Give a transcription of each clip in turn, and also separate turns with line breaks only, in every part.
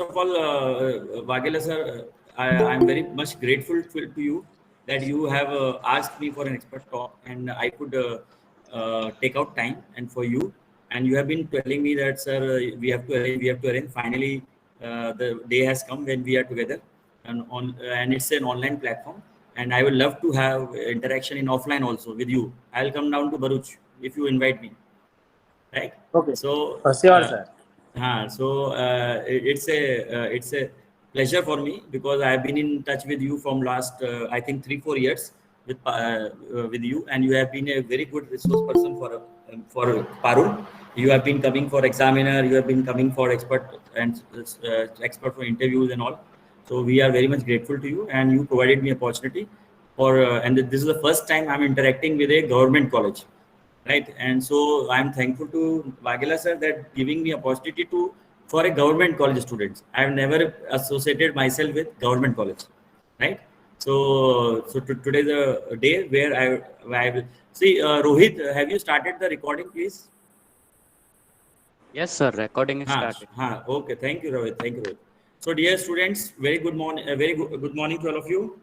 first of all, Vaghela sir, I'm very much grateful to you that you have asked me for an expert talk, and I could take out time and for you. And you have been telling me that, sir, we have to arrange. We have to arrange. Finally, the day has come when we are together, and it's an online platform. And I would love to have interaction in offline also with you. I'll come down to Bharuch if you invite me, right?
Okay.
So,
For sure, sir.
It's a pleasure for me because I have been in touch with you from last I think 3-4 years with you, and you have been a very good resource person for Parul. You have been coming for examiner, you have been coming for expert and expert for interviews and all. So we are very much grateful to you, and you provided me opportunity for and this is the first time I'm interacting with a government college, right? And so I'm thankful to Vaghela sir that giving me opportunity to for a government college students. I've never associated myself with government college, right? So today is a day where I will see. Rohit, have you started the recording, please?
Yes, sir. Recording is started.
Okay. Thank you, Rohit. Thank you, Rohit. So, dear students, very good morning. Good morning to all of you.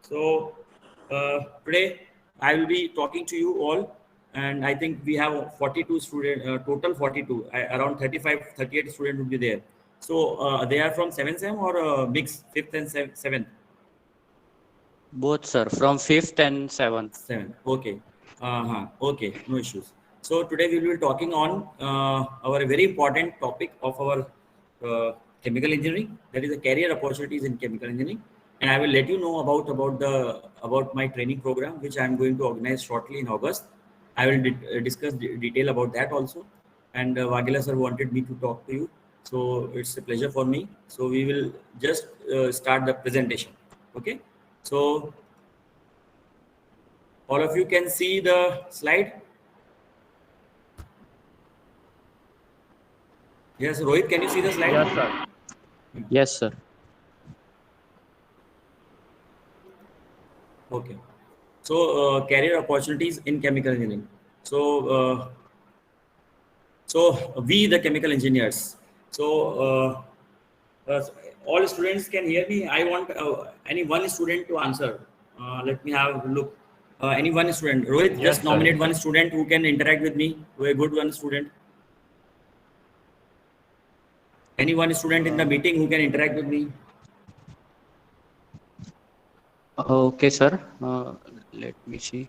So, today I will be talking to you all, and I think we have 42 students, total 42. Around 35, 38 students would be there. So, they are from 7th sem or mix 5th and 7th.
Both, sir. From 5th and 7th.
7th. Okay. Okay. No issues. So today we will be talking on our very important topic of our chemical engineering, that is the career opportunities in chemical engineering, and I will let you know about my training program which I am going to organize shortly in August. I will discuss detail about that also, and Vaghela sir wanted me to talk to you, so it's a pleasure for me. So we will just start the presentation. Okay, so all of you can see the slide. Yes, Rohit, can you see the slide?
Yes, sir.
Yes, sir.
Okay. So career opportunities in chemical engineering. So we the chemical engineers. So all students can hear me. I want any one student to answer. Let me have a look. Any one student. Rohit,
Yes,
just
sir.
nominate one student who can interact with me. A good one student. Any one student in the meeting who can interact with me.
Okay, sir. Let me see.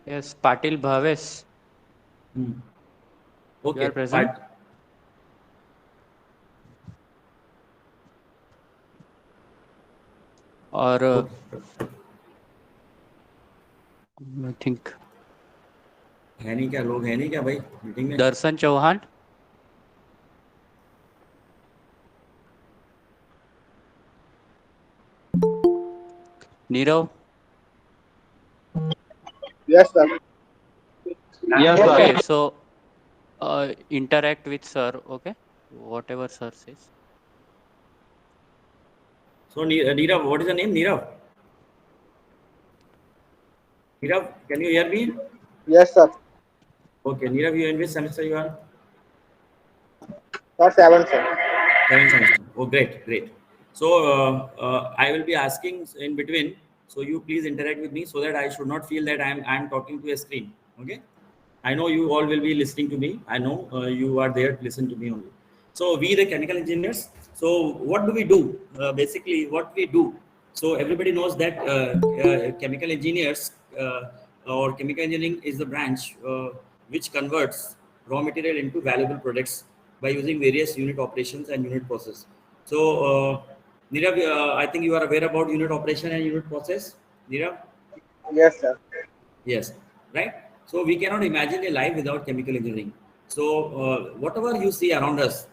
Yes, Patil Bhavesh.
Okay.
You are present? Or I think
है नहीं क्या लोग है नहीं क्या भाई meeting में
Darshan Chauhan. Nirav.
Yes, sir. Yes,
Okay, so interact with sir. Okay, whatever sir says.
So Nirav, what is the name? Nirav, can you hear me?
Yes, sir.
Okay, Nirav, you in which semester you are?
Sir, 7, sir.
7th semester. Oh, great. So I will be asking in between. So you please interact with me so that I should not feel that I'm talking to a screen. Okay. I know you all will be listening to me. I know you are there to listen to me only. So we the chemical engineers. So what do we do? Basically, what we do. So everybody knows that chemical engineers or chemical engineering is the branch which converts raw material into valuable products by using various unit operations and unit process. So Nirav, I think you are aware about unit operation and unit process. Nirav?
Yes, sir.
Yes, right. So we cannot imagine a life without chemical engineering. So whatever you see around us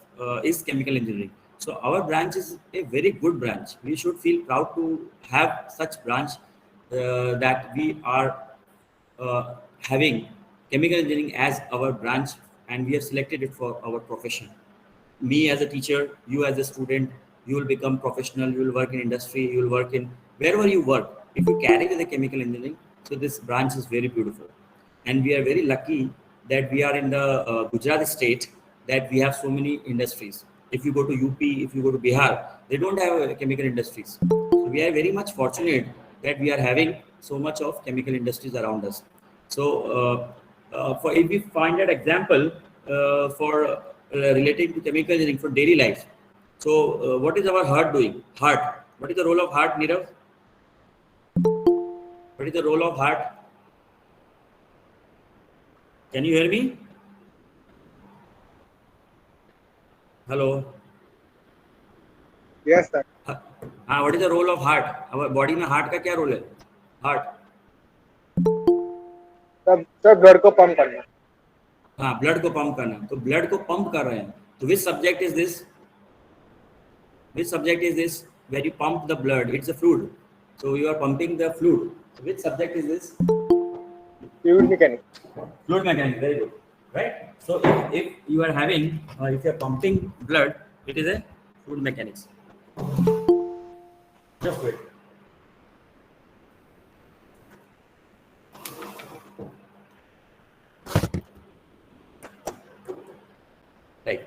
is chemical engineering. So our branch is a very good branch. We should feel proud to have such branch that we are having chemical engineering as our branch, and we have selected it for our profession. Me as a teacher, you as a student, you will become professional, you will work in industry, you will work in wherever you work. If you carry with the chemical engineering, so this branch is very beautiful. And we are very lucky that we are in the Gujarat state, that we have so many industries. If you go to UP, if you go to Bihar, they don't have chemical industries. So we are very much fortunate that we are having so much of chemical industries around us. So for if we find that example for relating to chemical engineering for daily life. So what is our heart doing? Heart. What is the role of heart, Nirav? What is the role of heart? Can you hear me? Hello.
Yes, sir.
हाँ, what is the role of heart? Our body में heart का क्या role है? Heart.
सब blood को pump करना.
हाँ, blood को pump करना. तो blood को pump कर रहे हैं. तो which subject is this? Which subject is this? Where you pump the blood? It's a fluid. So you are pumping the fluid. So which subject is this?
Fluid mechanics.
Fluid mechanics. Very good. Right. So if you are having, if you are pumping blood, it is a fluid mechanics. Just wait. Right.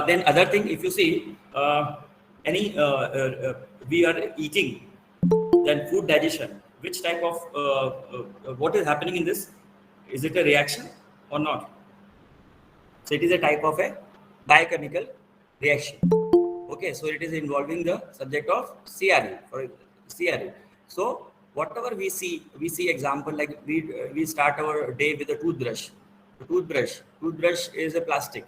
Then other thing, if you see we are eating, then food digestion. Which type of what is happening in this? Is it a reaction or not? So it is a type of a biochemical reaction. Okay, so it is involving the subject of CRE or CRE. So whatever we see example like we start our day with a toothbrush. The toothbrush is a plastic,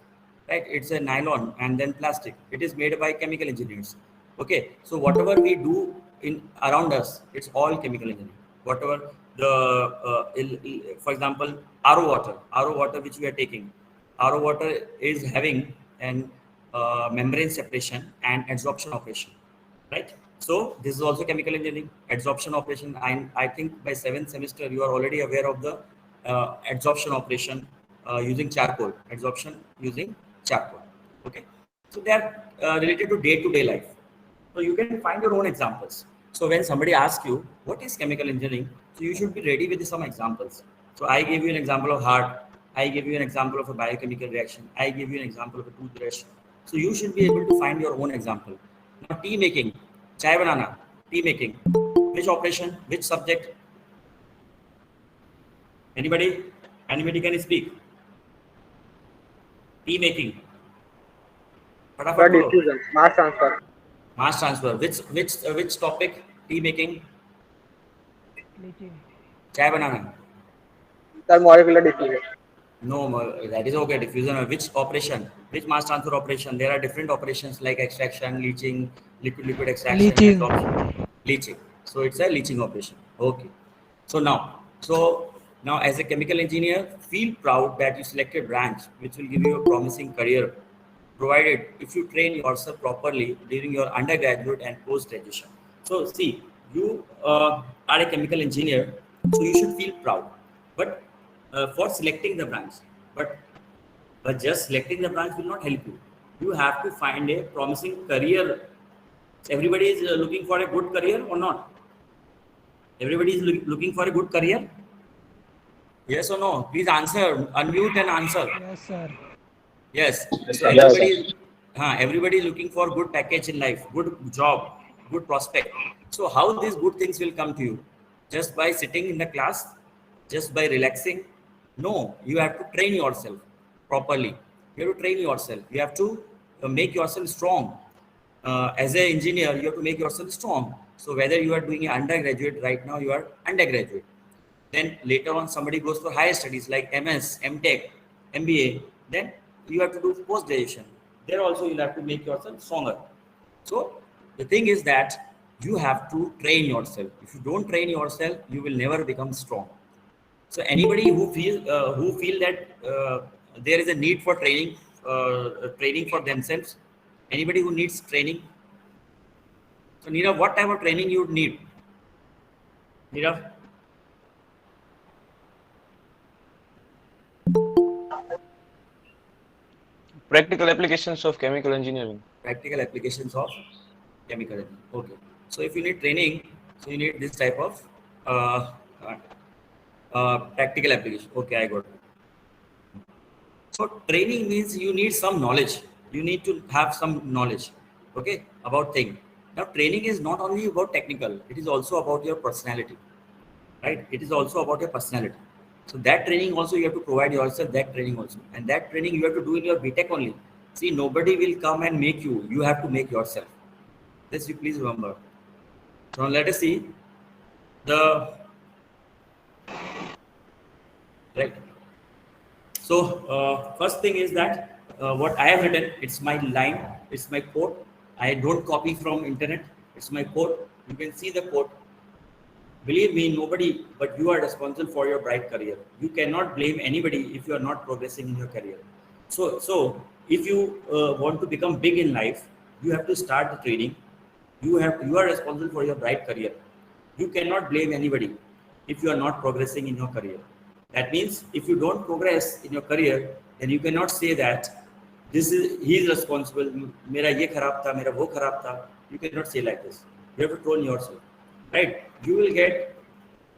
right? It's a nylon and then plastic. It is made by chemical engineers. Okay, so whatever we do in around us, it's all chemical engineering. Whatever for example, RO water which we are taking, RO water is having an membrane separation and adsorption operation, right? So this is also chemical engineering, adsorption operation. I think by 7th semester you are already aware of the adsorption operation using charcoal, adsorption using charcoal. Okay, so they are related to day-to-day life. So you can find your own examples. So when somebody asks you what is chemical engineering, so you should be ready with some examples. So I gave you an example of heart. I gave you an example of a biochemical reaction. I gave you an example of a toothbrush. So you should be able to find your own example. Now tea making, chai banana, tea making. Which operation? Which subject? Anybody? Anybody can speak? Tea making.
Blood diffusion, mass transfer.
Mass transfer. Which topic? Tea making. Chai banana.
Sir, molecular diffusion.
No, that is okay. Diffusion. Which operation? Which mass transfer operation? There are different operations like extraction, leaching, liquid extraction, adsorption, leaching. So it's a leaching operation. Okay. So now as a chemical engineer, feel proud that you selected branch which will give you a promising career, provided if you train yourself properly during your undergraduate and post-graduation. So see, you are a chemical engineer, so you should feel proud. But for selecting the branch, but just selecting the branch will not help you. You have to find a promising career. Everybody is looking for a good career or not? Everybody is looking for a good career? Yes or no? Please answer. Unmute and answer.
Yes, sir.
Yes.
Yes,
So
sir.
everybody is looking for good package in life, good job, good prospect. So how these good things will come to you? Just by sitting in the class, just by relaxing? No, you have to train yourself properly. You have to train yourself. You have to make yourself strong. As an engineer, you have to make yourself strong. So whether you are doing an undergraduate right now, you are undergraduate. Then later on, somebody goes for higher studies like MS, MTech, MBA. Then you have to do post-graduation. There also you'll have to make yourself stronger. So the thing is that you have to train yourself. If you don't train yourself, you will never become strong. So anybody who feel that there is a need for training for themselves, anybody who needs training. So Neerav, what type of training you would need? Neerav?
Practical applications of chemical engineering.
Practical applications of chemical engineering. Okay. So if you need training, so you need this type of practical application. Okay, I got it. So training means you need some knowledge. You need to have some knowledge, okay, about thing. Now training is not only about technical; it is also about your personality, right? It is also about your personality. So that training also you have to provide yourself that training also, and that training you have to do in your BTech only. See, nobody will come and make you. You have to make yourself. This you please remember. So now let us see the right. So first thing is that what I have written, it's my line, it's my quote. I don't copy from internet. It's my quote. You can see the quote. Believe me, nobody but you are responsible for your bright career. You cannot blame anybody if you are not progressing in your career. So if you want to become big in life, you have to start the training. You are responsible for your bright career. You cannot blame anybody if you are not progressing in your career. That means if you don't progress in your career, then you cannot say that he is responsible. मेरा ये खराब था, मेरा वो खराब था. You cannot say like this. You have to train yourself, right? You will get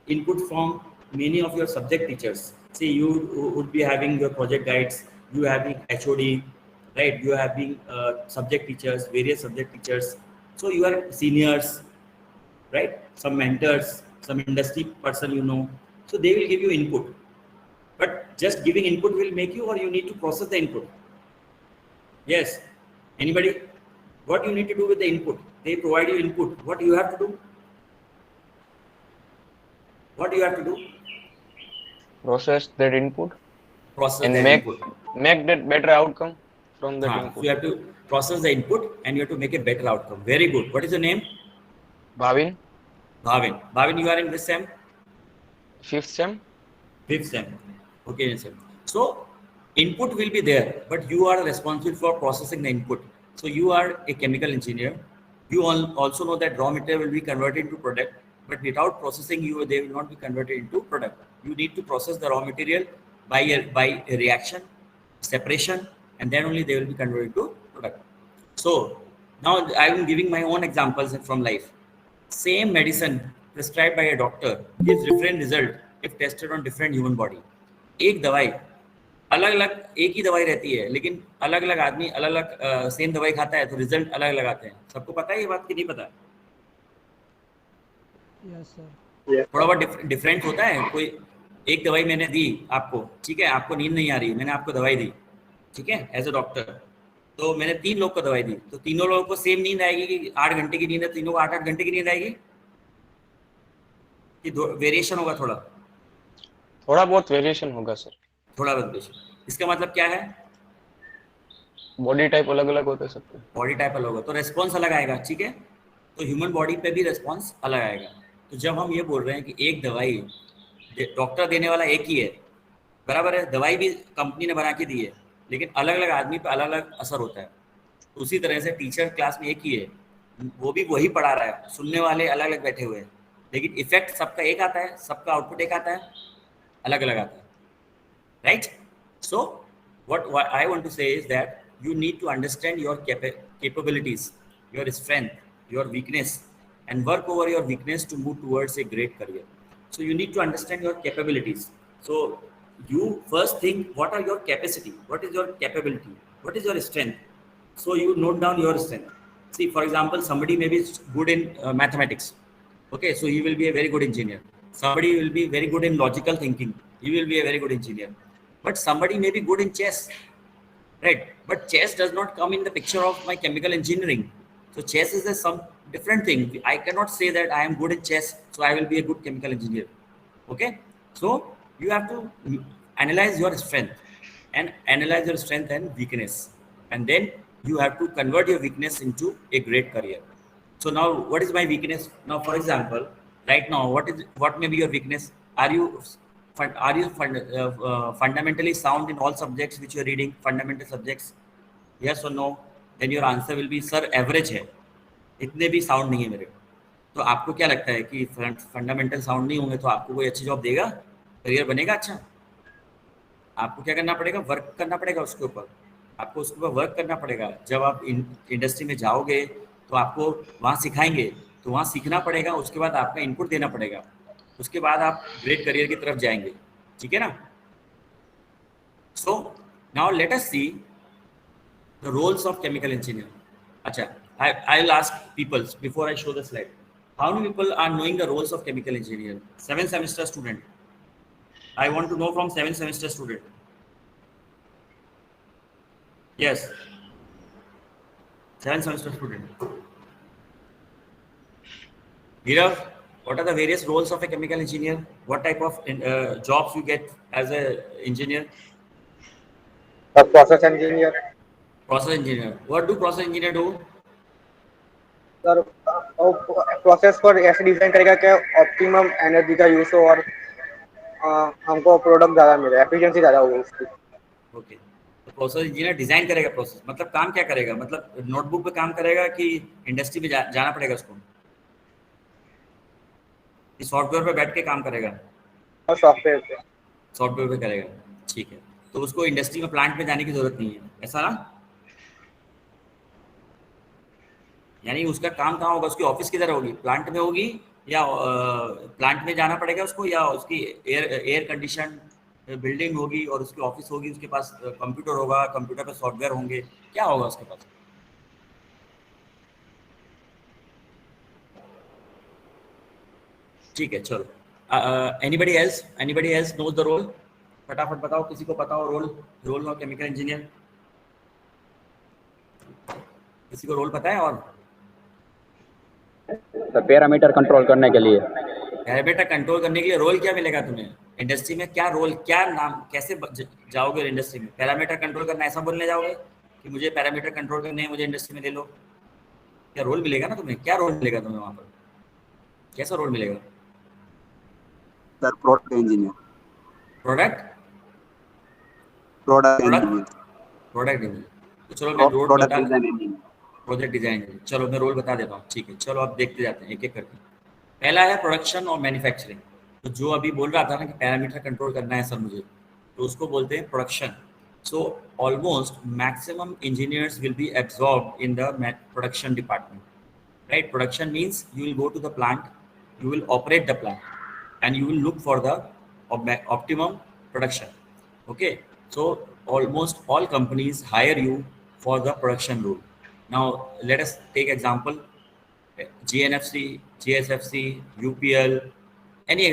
input from many of your subject teachers. See, you would be having your project guides. You having HOD, right? You having subject teachers, various subject teachers. So you are seniors, right? Some mentors, some industry person you know. So they will give you input. But just giving input will make you, or you need to process the input. Yes. Anybody? What you need to do with the input? They provide you input. What you have to do? What do you have to do?
Process that input
Process
and
that input.
make that better outcome from that input.
So you have to process the input and you have to make a better outcome. Very good. What is your name?
Bhavin,
Bhavin. Bhavin, you are in this sem?
5th sem.
5th sem. Okay, sem. So input will be there, but you are responsible for processing the input. So you are a chemical engineer. You also know that raw material will be converted into product, but without processing, they will not be converted into product. You need to process the raw material by a reaction, separation, and then only they will be converted to product. So now I am giving my own examples from life. Same medicine prescribed by a doctor gives different result if tested on different human body. एक दवाई अलग अलग एक ही दवाई रहती है, लेकिन अलग अलग आदमी अलग अलग सेम दवाई खाता है तो रिजल्ट अलग अलग आते हैं. सबको पता है ये बात कि नहीं पता?
Yes sir.
थोड़ा बहुत डिफरेंट होता है. कोई एक दवाई मैंने दी आपको, ठीक है, आपको नींद नहीं आ रही, मैंने आपको दवाई दी, ठीक है, एज अ डॉक्टर. तो मैंने 3 लोग को दवाई दी, तो तीनों लोगों को सेम नींद आएगी कि 8 घंटे की नींद है, तीनों को 8-8 घंटे की नींद आएगी कि वेरिएशन होगा?
थोड़ा बहुत वेरिएशन होगा सर.
थोड़ा बहुत वेरिएशन. इसका मतलब क्या है?
बॉडी टाइप अलग अलग होते सकते हैं.
बॉडी टाइप अलग होगा तो रेस्पॉन्स अलग आएगा, ठीक है. तो ह्यूमन बॉडी पे भी रेस्पॉन्स अलग आएगा. तो जब हम ये बोल रहे हैं कि एक दवाई डॉक्टर देने वाला एक ही है, बराबर है, दवाई भी कंपनी ने बना के दी है, लेकिन अलग अलग आदमी पे अलग अलग असर होता है. उसी तरह से टीचर क्लास में एक ही है, वो भी वही पढ़ा रहा है, सुनने वाले अलग अलग बैठे हुए हैं, लेकिन इफेक्ट सबका एक आता है, सबका आउटपुट एक आता है, अलग अलग आता है, right. So what I want to say is that you need to understand your capabilities, your strength, your weakness, and work over your weakness to move towards a great career. So you need to understand your capabilities. So you first think, what are your capacity? What is your capability? What is your strength? So you note down your strength. See, for example, somebody may be good in mathematics. Okay, so he will be a very good engineer. Somebody will be very good in logical thinking. He will be a very good engineer. But somebody may be good in chess, right? But chess does not come in the picture of my chemical engineering. So chess is some different thing. I cannot say that I am good in chess, so I will be a good chemical engineer. Okay, so you have to analyze your strength and weakness, and then you have to convert your weakness into a great career. So now, what is my weakness? Now, for example, right now, what may be your weakness? Are you fundamentally sound in all subjects which you are reading, fundamental subjects? Yes or no? Then your answer will be, sir, average है, इतने भी sound नहीं है मेरे. तो आपको क्या लगता है कि फंडामेंटल साउंड नहीं होंगे तो आपको कोई अच्छी जॉब देगा, करियर बनेगा अच्छा? आपको क्या करना पड़ेगा? वर्क करना पड़ेगा उसके ऊपर. आपको उसके ऊपर वर्क करना पड़ेगा. जब आप इंडस्ट्री में जाओगे तो आपको वहाँ सिखाएंगे, तो वहाँ सीखना पड़ेगा, उसके बाद आपका इनपुट देना पड़ेगा, उसके बाद आप ग्रेट करियर की तरफ जाएंगे, ठीक है ना. सो Now let us see the roles of chemical engineer. Acha, I'll ask people before I show the slide. How many people are knowing the roles of chemical engineer? 7th semester student. I want to know from 7th semester student. Yes. 7th semester student. Nirav, what are the various roles of a chemical engineer? What type of jobs you get as an engineer?
A process engineer.
Process engineer. What do process engineer do?
Sir process पर ऐसे design करेगा कि optimum energy का use हो और हमको product ज़्यादा मिले, एफिशिएंसी ज़्यादा हो उसकी।
ओके, तो प्रोसेस इंजीनियर डिजाइन करेगा प्रोसेस, मतलब काम क्या करेगा, मतलब नोटबुक पे काम करेगा कि इंडस्ट्री में जाना पड़ेगा उसको, कि सॉफ्टवेयर पे बैठ के काम करेगा?
और सॉफ्टवेयर
पे करेगा, ठीक है। तो उसको इंडस्ट्री में प्लांट में जाने की जरूरत नहीं है, ऐसा ना? यानी उसका काम कहाँ होगा, उसकी ऑफिस किधर होगी, प्लांट में होगी या प्लांट में जाना पड़ेगा उसको, या उसकी एयर कंडीशन बिल्डिंग होगी और उसकी ऑफिस होगी, उसके पास कंप्यूटर होगा, कंप्यूटर पे सॉफ्टवेयर होंगे, क्या होगा उसके पास? ठीक है, चलो। Anybody else knows the role? फटाफट बताओ, किसी को पता हो रोल ऑफ केमिकल इंजीनियर? किसी को रोल पता है? और
तो पैरामीटर कंट्रोल करने के लिए,
पैरामीटर कंट्रोल करने के लिए रोल क्या मिलेगा तुम्हें इंडस्ट्री में? क्या रोल, क्या नाम, कैसे जाओगे इंडस्ट्री में? पैरामीटर कंट्रोल करना ऐसा बोलने जाओगे कि मुझे पैरामीटर कंट्रोल करने हैं, मुझे इंडस्ट्री में ले लो? क्या रोल मिलेगा ना तुम्हें? क्या रोल मिलेगा तुम्हें वहाँ पर? कैसा रोल मिलेगा?
Sir product engineer.
Product
engineer.
तो चलो मैं रोल
प्रोडक्ट
बता,
डिजाइन इंजीनियर।
प्रोजेक्ट डिजाइन, चलो मैं रोल बता देता हूँ, ठीक है? चलो अब देखते जाते हैं एक एक करके। पहला है प्रोडक्शन और मैन्युफैक्चरिंग। तो जो अभी बोल रहा था ना कि पैरामीटर कंट्रोल करना है सर मुझे, तो उसको बोलते हैं production. So almost maximum engineers will be absorbed in the production department, right? Production means you will go to the plant, you will operate the plant and you will look for the optimum production. Okay, so almost all companies hire you for the production role. Now let us take example, GNFC, GSFC, UPL, many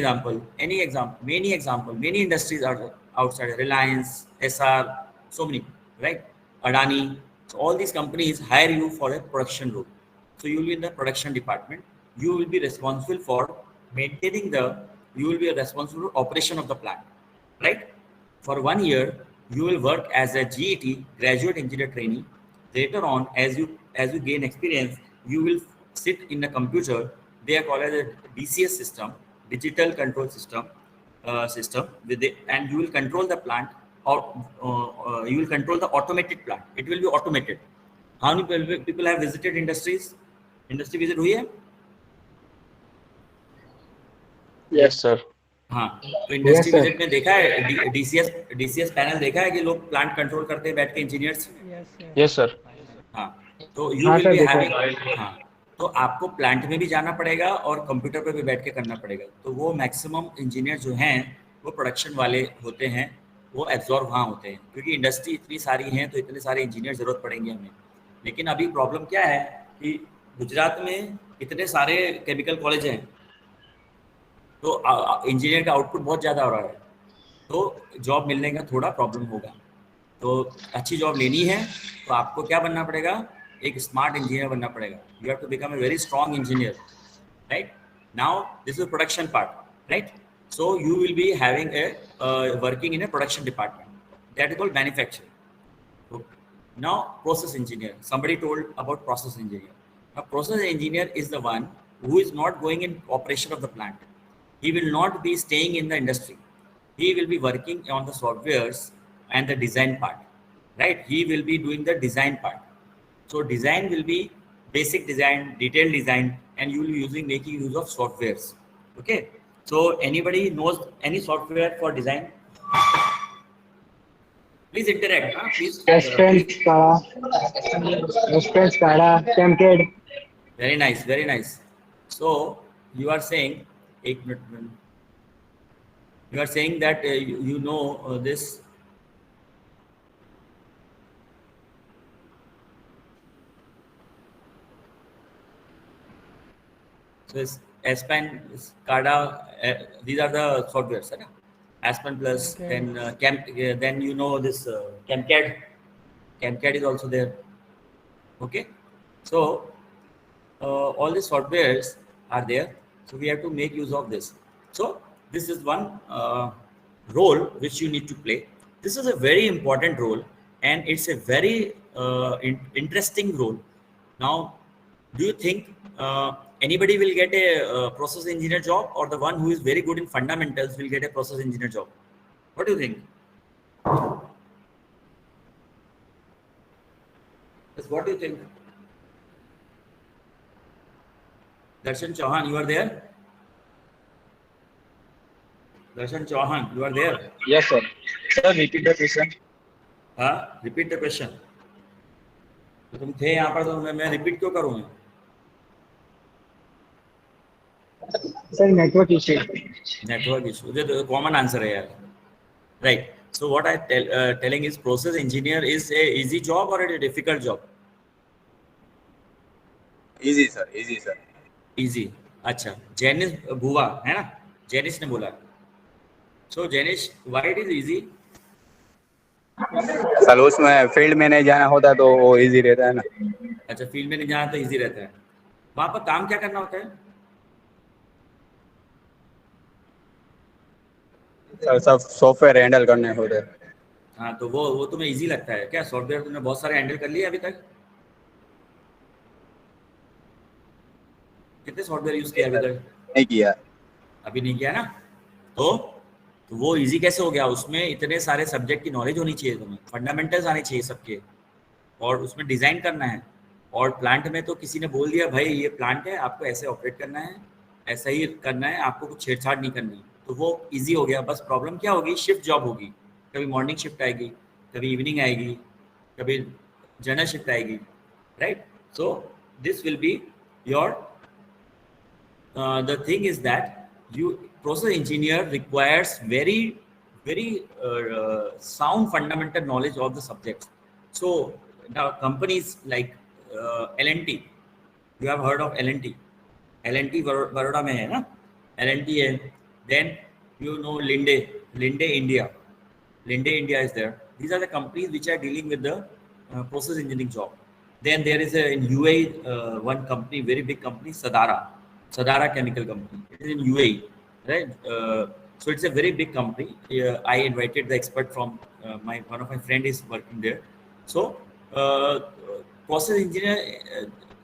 industries are outside, Reliance, SR, so many, right? Adani. So all these companies hire you for a production role. So you will be in the production department. You will be responsible for maintaining you will be responsible for operation of the plant, right? For 1 year, you will work as a GET, graduate engineer trainee. Later on, as you gain experience, you will sit in a computer. They are called as a DCS system, digital control system, and you will control the plant, or you will control the automated plant. It will be automated. How many people have visited industries? Industry visit हुई है?
Yes sir.
हाँ, तो industry visit में देखा है DCS panel देखा है कि लोग प्लांट कंट्रोल करते हैं बैठ के, इंजीनियर्स?
Yes sir.
हाँ, तो यू विल बी हैविंग, हाँ, तो आपको प्लांट में भी जाना पड़ेगा और कंप्यूटर पे भी बैठ के करना पड़ेगा। तो वो मैक्सिमम इंजीनियर जो हैं वो प्रोडक्शन वाले होते हैं, वो एब्जॉर्ब वहाँ होते हैं, क्योंकि इंडस्ट्री इतनी सारी हैं तो इतने सारे इंजीनियर ज़रूरत पड़ेंगे हमें। लेकिन अभी प्रॉब्लम क्या है कि गुजरात में इतने सारे केमिकल कॉलेज हैं, तो इंजीनियर का आउटपुट बहुत ज़्यादा हो रहा है, तो जॉब मिलने का थोड़ा प्रॉब्लम होगा। तो अच्छी जॉब लेनी है तो आपको क्या बनना पड़ेगा? एक स्मार्ट इंजीनियर बनना पड़ेगा। You have to become a very strong engineer, right? Now this is production part, right? So you will be having a working in a production department, that is called manufacturing. Now process engineer, somebody told about process engineer. Now process engineer is the one who is not going in operation of the plant. He will not be staying in the industry. He will be working on the softwares and the design part, right? He will be doing the design part. So design will be basic design, detailed design, and you will be making use of softwares. Okay, so anybody knows any software for design? Please interact, huh? Please.
Template.
Very nice, very nice. So you are saying, you are saying that you know this So it's Aspen, SCADA, these are the softwares, right? Aspen Plus,
Okay.
then then you know this CAMCAD. CAMCAD is also there. Okay, so all these softwares are there, so we have to make use of this. So this is one role which you need to play. This is a very important role, and it's a very interesting role. Now, do you think anybody will get a process engineer job, or the one who is very good in fundamentals will get a process engineer job? What do you think? Yes, what do you think? Darshan Chauhan, you are there? Darshan Chauhan, you are there?
Yes, sir. Sir, repeat the question.
हाँ, repeat the question. तो तुम थे यहाँ पर तो मैं repeat क्यों करूँ?
Sir network issue.
Network issue. ये तो common answer है यार. Right. So what I telling is process engineer is a easy job or a difficult job?
Easy, sir. Easy, sir.
Easy. अच्छा. Janish Bhuva है ना? Janish ने बोला. So Janish, why it is easy?
Sir उसमें field में नहीं जाना होता तो वो इजी रहता है ना.
अच्छा, फील्ड में नहीं जाना तो इजी रहता है. वहाँ पर काम क्या करना होता है?
सर सब सॉफ्टवेयर हैंडल करने होते हैं.
हाँ, तो वो तुम्हें इजी लगता है क्या? सॉफ्टवेयर तुमने बहुत सारे हैंडल कर लिए अभी तक? कितने सॉफ्टवेयर यूज किए अभी तक?
नहीं किया.
अभी नहीं किया ना? तो वो इजी कैसे हो गया? उसमें इतने सारे सब्जेक्ट की नॉलेज होनी चाहिए, तुम्हें फंडामेंटल्स आने चाहिए सबके, और उसमें डिजाइन करना है. और प्लांट में तो किसी ने बोल दिया भाई ये प्लांट है, आपको ऐसे ऑपरेट करना है, ऐसा ही करना है, आपको कुछ छेड़छाड़ नहीं करनी, तो वो इजी हो गया. बस प्रॉब्लम क्या होगी? शिफ्ट जॉब होगी. कभी मॉर्निंग शिफ्ट आएगी, कभी इवनिंग आएगी, कभी जनरल शिफ्ट आएगी, right? So this will be your the thing is that process engineer requires very sound fundamental knowledge of the subjects. So now companies like L&T, you have heard of L&T? L&T Baroda में है ना? L&T है. Then you know Linde India. Linde India is there. These are the companies which are dealing with the process engineering job. Then there is in UAE one company, very big company, Sadara Chemical Company. It is in UAE, right? So it's a very big company. I invited the expert from one of my friend is working there. So process engineer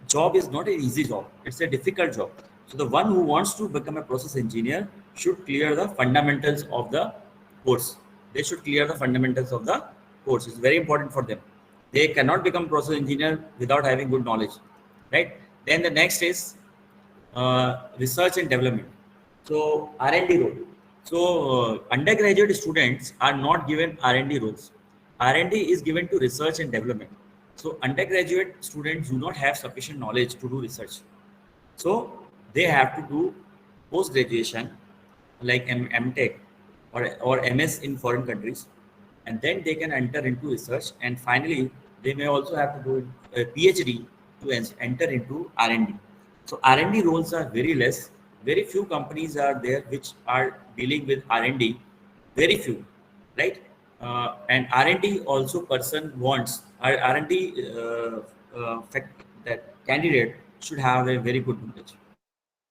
job is not an easy job. It's a difficult job. So the one who wants to become a process engineer should clear the fundamentals of the course. They should clear the fundamentals of the course. It's very important for them. They cannot become process engineer without having good knowledge, right? Then the next is research and development. So R&D role. So undergraduate students are not given R&D roles. R&D is given to research and development. So undergraduate students do not have sufficient knowledge to do research. So they have to do post-graduation like MTech or MS in foreign countries, and then they can enter into research, and finally they may also have to do a PhD to enter into R&D. So R&D roles are very less. Very few companies are there which are dealing with R&D. Very few, right? And R&D also person wants R&D that candidate should have a very good knowledge,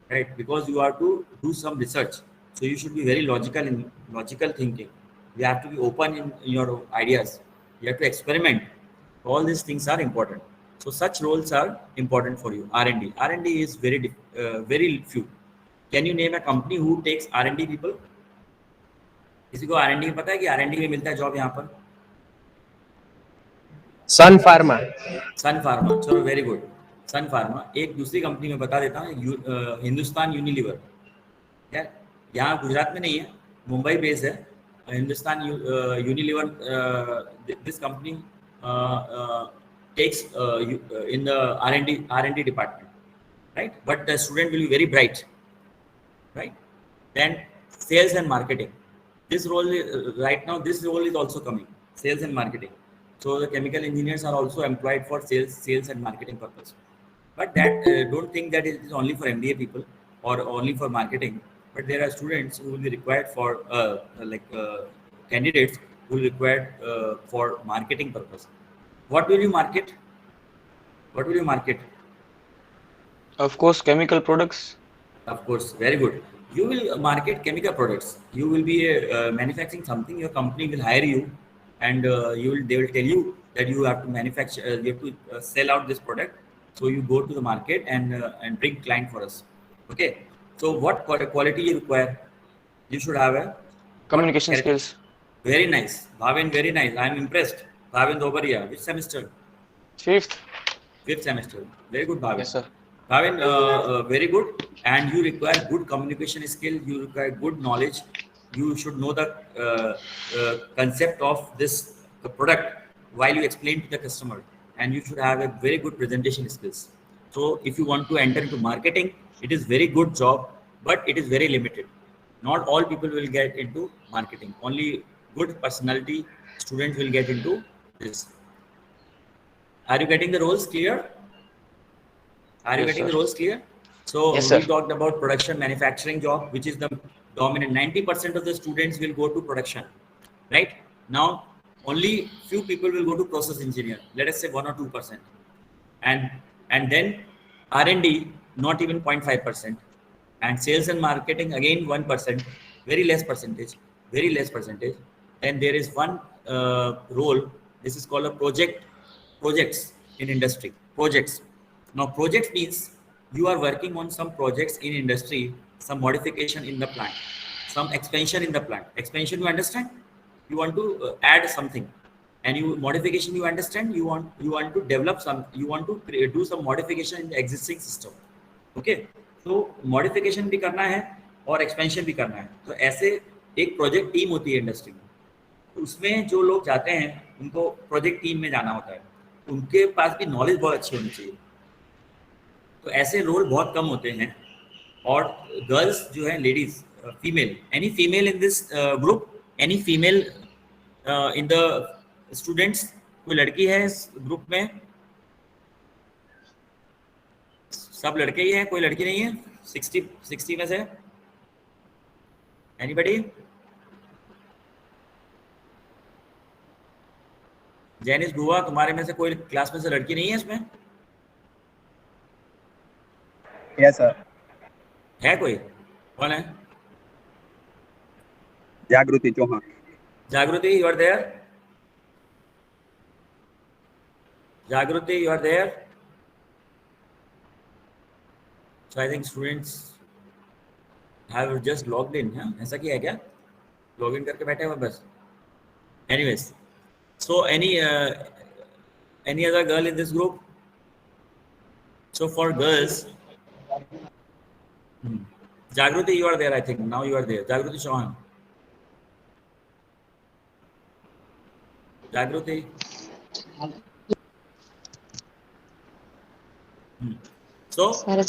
right? Because you are to do some research, so you should be very logical in logical thinking. You have to be open in your ideas. You have to experiment. All these things are important. So such roles are important for you. R&D. R&D is very few. Can you name a company who takes R&D people? किसी को R&D में पता है कि R&D में मिलता है job यहाँ पर?
सन फार्मा.
सन फार्मा. चलो वेरी गुड. सन फार्मा. एक दूसरी कंपनी में बता देता हूँ, हिंदुस्तान यूनिलीवर. क्या यहाँ गुजरात में नहीं है, मुंबई बेस है. Hindustan Unilever, this company takes in the R&D department, right? But the student will be very bright, right? Then sales and marketing. This role right now, this role is also coming, sales and marketing. So the chemical engineers are also employed for sales and marketing purpose. But that don't think that it is only for MBA people. or only for marketing, but there are students who will be required for candidates who will be required for marketing purpose. What will you market? What will you market?
Of course, chemical products.
Of course, very good. You will market chemical products. You will be manufacturing something. Your company will hire you, and they will tell you that you have to manufacture. You have to sell out this product. So you go to the market and bring client for us. Okay. So what quality you require? You should have a
Communication
what
skills.
Very nice, Bhavin. Very nice. I am impressed. Bhavin Dobaria. Which semester?
5th.
Fifth semester. Very good, Bhavin.
Yes, sir.
Bhavin, very good. And you require good communication skill. You require good knowledge. You should know the concept of this product while you explain to the customer. And you should have a very good presentation skills. So if you want to enter into marketing, it is very good job, but it is very limited. Not all people will get into marketing. Only good personality students will get into this. Are you getting the roles clear? Are you
Yes,
getting
sir.
the roles clear? So
Yes,
we
sir.
talked about production manufacturing job, which is the dominant. 90% of the students will go to production, right? Now, only few people will go to process engineer. Let us say 1 or 2%, and then R&D not even 0.5%, and sales and marketing again 1%, very less percentage, very less percentage. Then there is one role. This is called a projects in industry. Projects. Now, projects means you are working on some projects in industry, some modification in the plant, some expansion in the plant. Expansion, you understand? You want to add something, and you modification, you understand? You want to develop some. You want to do some modification in the existing system. Okay? तो modification भी करना है और expansion भी करना है. तो ऐसे एक प्रोजेक्ट टीम होती है इंडस्ट्री में. तो उसमें जो लोग जाते हैं उनको प्रोजेक्ट टीम में जाना होता है. उनके पास भी नॉलेज बहुत अच्छी होनी चाहिए. तो ऐसे रोल बहुत कम होते हैं. और गर्ल्स जो है, ladies, female, any female in this group, any female in the students, कोई लड़की है इस ग्रुप में? सब लड़के ही हैं, कोई लड़की नहीं है 60 में से? एनीबडी? जैनिस गुआ, तुम्हारे में से कोई क्लास में से लड़की नहीं है इसमें?
Yes sir.
है कोई? कौन है?
Jagriti Chauhan.
Jagriti, you are there? Jagriti, you are there? So I think students have just logged in. हाँ, ऐसा किया है क्या? लॉग इन करके बैठे हुए बस. Anyways, so any other girl in this group? So for girls, Jagruti, you are there. I think now you are there. Jagruti Chauhan. Jagruti. So
Sir,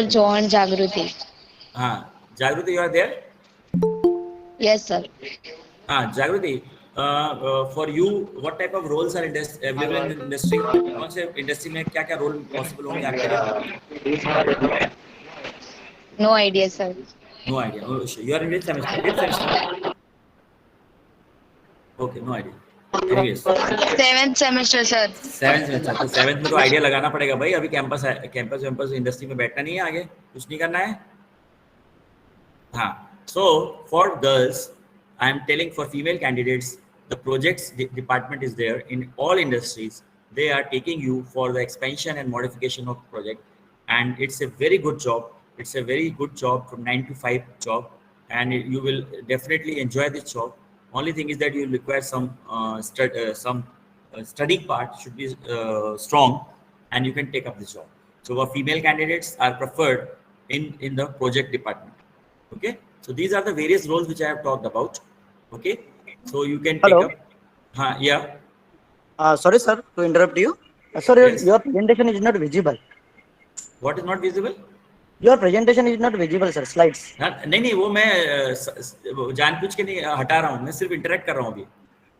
John Jagruti.
Jagruti, you are there?
Yes, sir.
Jagruti, for you, what type of roles are available in the industry? कौन से industry में क्या क्या role possible होंगे आपके लिए?
No idea, sir.
No idea. Oh, you are in which semester? Which semester? Okay, no idea. Anyways,
7th semester, sir.
7th semester. तो 7th में तो आइडिया लगाना पड़ेगा भाई. अभी कैंपस इंडस्ट्री में बैठना नहीं है, आगे कुछ नहीं करना है. हाँ. So for girls, I am telling, for female candidates, the projects department is there in all industries. They are taking you for the expansion and modification of project, and it's a very good job. It's a very good job, from 9 to 5 job, and you will definitely enjoy this job. Only thing is that you will require some studying part should be strong, and you can take up this job. So our female candidates are preferred in the project department. Okay, so these are the various roles which I have talked about. Okay, so you can take
Hello.
up. Yeah.
Sorry, sir, to interrupt you. Sir,
Yes.
your presentation is not visible.
What is not visible?
Your presentation is not visible, sir. Slides.
नहीं, वो मैं जानबूझ के नहीं हटा रहा हूँ. मैं सिर्फ इंटरेक्ट कर रहा हूँ अभी.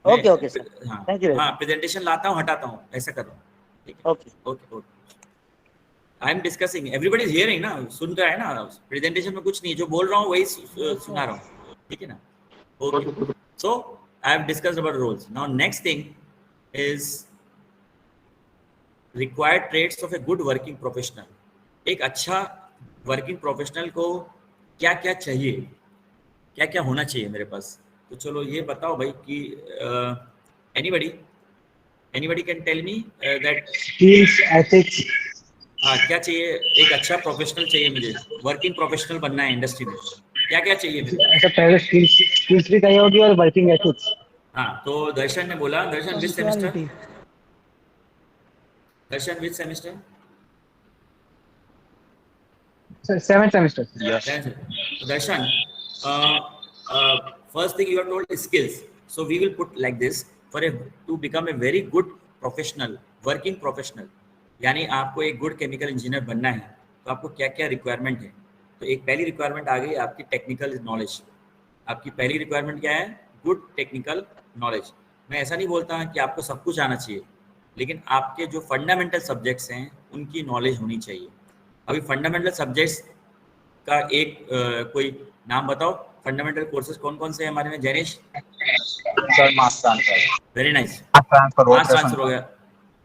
Okay, sir. Thank you very much.
हाँ, प्रेजेंटेशन लाता हूँ, हटाता हूँ, ऐसा कर रहा हूँ.
Okay.
Okay. I am discussing, everybody is hearing ना, सुन रहा है ना, प्रेजेंटेशन में कुछ नहीं, जो बोल रहा हूँ वही सुना रहा हूँ, ठीक है ना? Okay, so I have discussed about roles. Now next thing is required traits of a good working professional. एक अच्छा वर्किंग प्रोफेशनल को क्या क्या चाहिए, क्या क्या होना चाहिए मेरे पास? तो चलो ये बताओ भाई कि anybody can tell me that
skills, ethics.
हाँ, क्या चाहिए? एक अच्छा प्रोफेशनल चाहिए मुझे, वर्किंग प्रोफेशनल बनना है इंडस्ट्री में, क्या क्या चाहिए मुझे?
ऐसा पहले स्किल्स भी चाहिए होगी और वर्किंग एथिक्स.
हाँ, तो दर्शन ने बोला, दर्शन विच semester? Darshan which semester?
Seventh semester.
Darshan, first thing you are told is skills. So we will put like this, to become a very good professional, working professional. यानी आपको एक गुड केमिकल इंजीनियर बनना है, तो आपको क्या क्या requirement है? तो एक पहली रिक्वायरमेंट आ गई आपकी टेक्निकल नॉलेज. आपकी पहली रिक्वायरमेंट क्या है? Good technical knowledge. मैं ऐसा नहीं बोलता कि आपको सब कुछ आना चाहिए, लेकिन आपके जो फंडामेंटल सब्जेक्ट्स हैं उनकी नॉलेज होनी चाहिए. अभी फंडामेंटल सब्जेक्ट्स का एक कोई नाम बताओ. फंडामेंटल कोर्सेज कौन कौन से हैं हमारे में? Jainish,
sir mass transfer,
very nice.
Transfer,
mass transfer हो गया,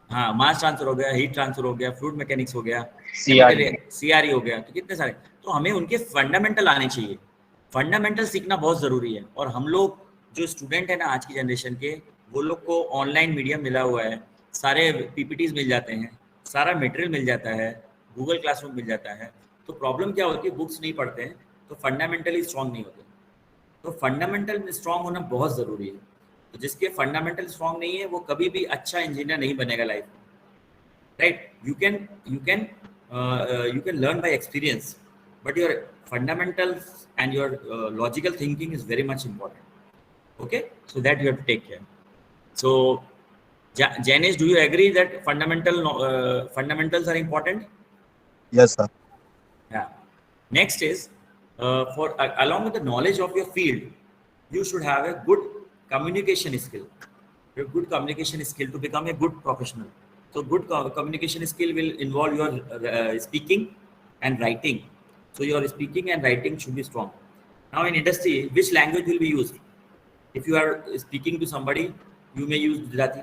हाँ, मास ट्रांसफर हो गया, हीट ट्रांसफर हो गया, फ्लूइड मैकेनिक्स हो गया, सीआरई हो गया. तो कितने सारे, तो हमें उनके फंडामेंटल आने चाहिए. फंडामेंटल सीखना बहुत ज़रूरी है. और हम लोग जो स्टूडेंट है ना आज की जनरेशन के, वो लोग को ऑनलाइन मीडियम मिला हुआ है, सारे पीपीटीज मिल जाते हैं, सारा मटेरियल मिल जाता है, गूगल क्लासरूम मिल जाता है. तो प्रॉब्लम क्या होती है? बुक्स नहीं पढ़ते हैं तो फंडामेंटली स्ट्रांग नहीं होते. तो फंडामेंटल में स्ट्रांग होना बहुत ज़रूरी है. तो जिसके फंडामेंटल स्ट्रांग नहीं है वो कभी भी अच्छा इंजीनियर नहीं बनेगा लाइफ में, right? You can learn by experience, but your fundamentals and your logical thinking is very much important. Okay, so that you have to take care. So Janish, do you agree that fundamentals are important?
Yes sir.
Yeah. Next is along with the knowledge of your field, you should have a good communication skill. A good communication skill to become a good professional. So good communication skill will involve your speaking and writing. So your speaking and writing should be strong. Now in industry, which language will be used? If you are speaking to somebody, you may use Gujarati.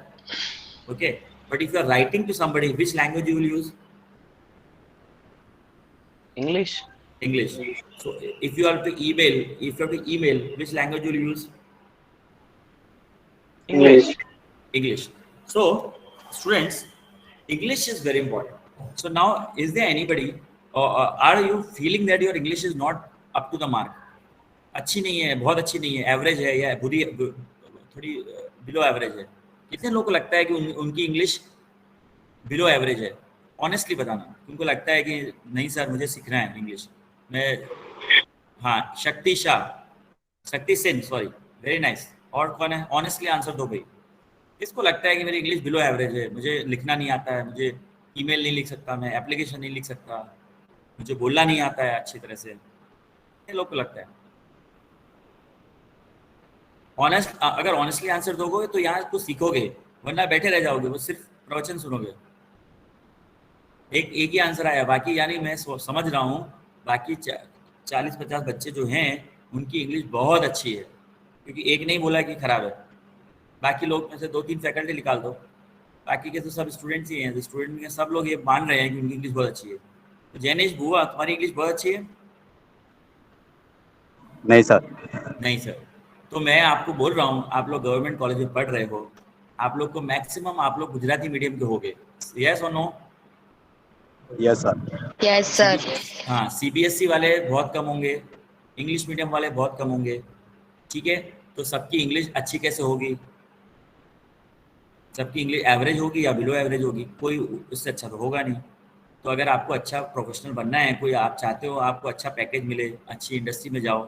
Okay, but if you are writing to somebody, which language you will use?
English.
So if you have to email, which language will you use? English. So students, English is very important. So now, is there anybody, or are you feeling that your English is not up to the mark? अच्छी नहीं है, बहुत अच्छी नहीं है, average है, या बुरी, थोड़ी बिलो एवरेज है? कितने लोगों को लगता है कि उनकी इंग्लिश बिलो एवरेज है? ऑनेस्टली बताना. उनको लगता है कि नहीं सर मुझे सीखना है इंग्लिश. मैं, हाँ, शक्ति सेन, सॉरी, वेरी नाइस. और कौन है? ऑनेस्टली आंसर दो भाई. किसको लगता है कि मेरी इंग्लिश बिलो एवरेज है, मुझे लिखना नहीं आता है, मुझे ईमेल नहीं लिख सकता, मैं एप्लीकेशन नहीं लिख सकता, मुझे बोलना नहीं आता है अच्छी तरह से? कितने लोग को लगता है? अगर ऑनेस्टली आंसर दोगे तो यहाँ कुछ सीखोगे, वरना बैठे रह जाओगे, वो सिर्फ प्रवचन सुनोगे. एक ही आंसर आया, बाकी यानी मैं समझ रहा हूँ बाकी 40-50 बच्चे जो हैं उनकी इंग्लिश बहुत अच्छी है, क्योंकि एक नहीं बोला कि खराब है. बाकी लोग में से 2-3 फैकल्टी निकाल दो, बाकी के तो सब स्टूडेंट्स ही हैं. तो स्टूडेंट में सब लोग ये मान रहे हैं कि उनकी इंग्लिश बहुत अच्छी है. तो जैनिश बुआ, तुम्हारी इंग्लिश बहुत अच्छी है?
नहीं सर.
तो मैं आपको बोल रहा हूँ, आप लोग गवर्नमेंट कॉलेज में पढ़ रहे हो, आप लोग को मैक्सिमम आप लोग गुजराती मीडियम के होगे. यस और no?
Yes sir.
Yes sir.
हाँ, सीबीएसई वाले बहुत कम होंगे, इंग्लिश मीडियम वाले बहुत कम होंगे. ठीक है, तो सबकी इंग्लिश अच्छी कैसे होगी? सबकी इंग्लिश एवरेज होगी या बिलो एवरेज होगी? कोई उससे अच्छा तो होगा नहीं. तो अगर आपको अच्छा प्रोफेशनल बनना है, कोई आप चाहते हो आपको अच्छा पैकेज मिले, अच्छी इंडस्ट्री में जाओ,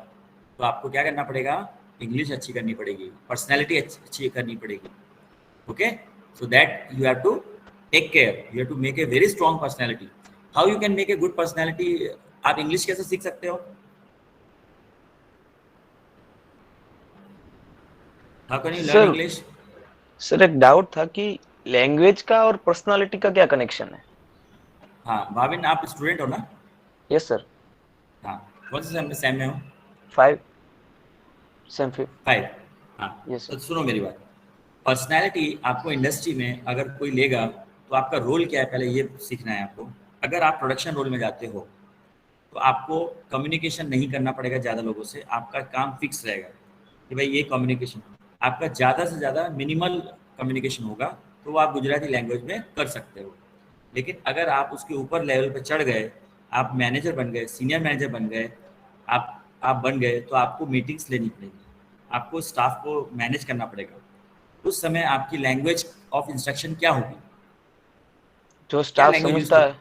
तो आपको क्या करना पड़ेगा? इंग्लिश अच्छी करनी पड़ेगी, पर्सनैलिटी अच्छी करनी पड़ेगी. Okay, so that you have to take care, you have to make a very strong personality. How you can make a good personality? आप इंग्लिश कैसे सीख सकते हो? How can you learn English?
Sir एक doubt था कि language का और पर्सनालिटी का क्या कनेक्शन है?
हाँ भाविन, आप स्टूडेंट हो ना?
Yes sir.
हाँ, कौन से सेम में हो?
5 सेम 5।
5। हाँ,
यस
तो
सर।
सुनो मेरी बात। पर्सनैलिटी आपको इंडस्ट्री में अगर कोई लेगा तो आपका रोल क्या है पहले ये सीखना है आपको। अगर आप प्रोडक्शन रोल में जाते हो तो आपको कम्युनिकेशन नहीं करना पड़ेगा ज़्यादा लोगों से, आपका काम फिक्स रहेगा कि भाई ये कम्युनिकेशन आपका ज़्यादा से ज़्यादा मिनिमल कम्युनिकेशन होगा, तो वो आप गुजराती लैंग्वेज में कर सकते हो। लेकिन अगर आप उसके ऊपर लेवल पर चढ़ गए, आप मैनेजर बन गए, सीनियर मैनेजर बन गए, आप बन गए, तो आपको मीटिंग्स लेनी पड़ेगी, आपको स्टाफ को मैनेज करना पड़ेगा। उस समय आपकी लैंग्वेज ऑफ इंस्ट्रक्शन क्या होगी?
जो
क्या
स्टाफ
लैंग्वेज यूज
समझता
कर?
है,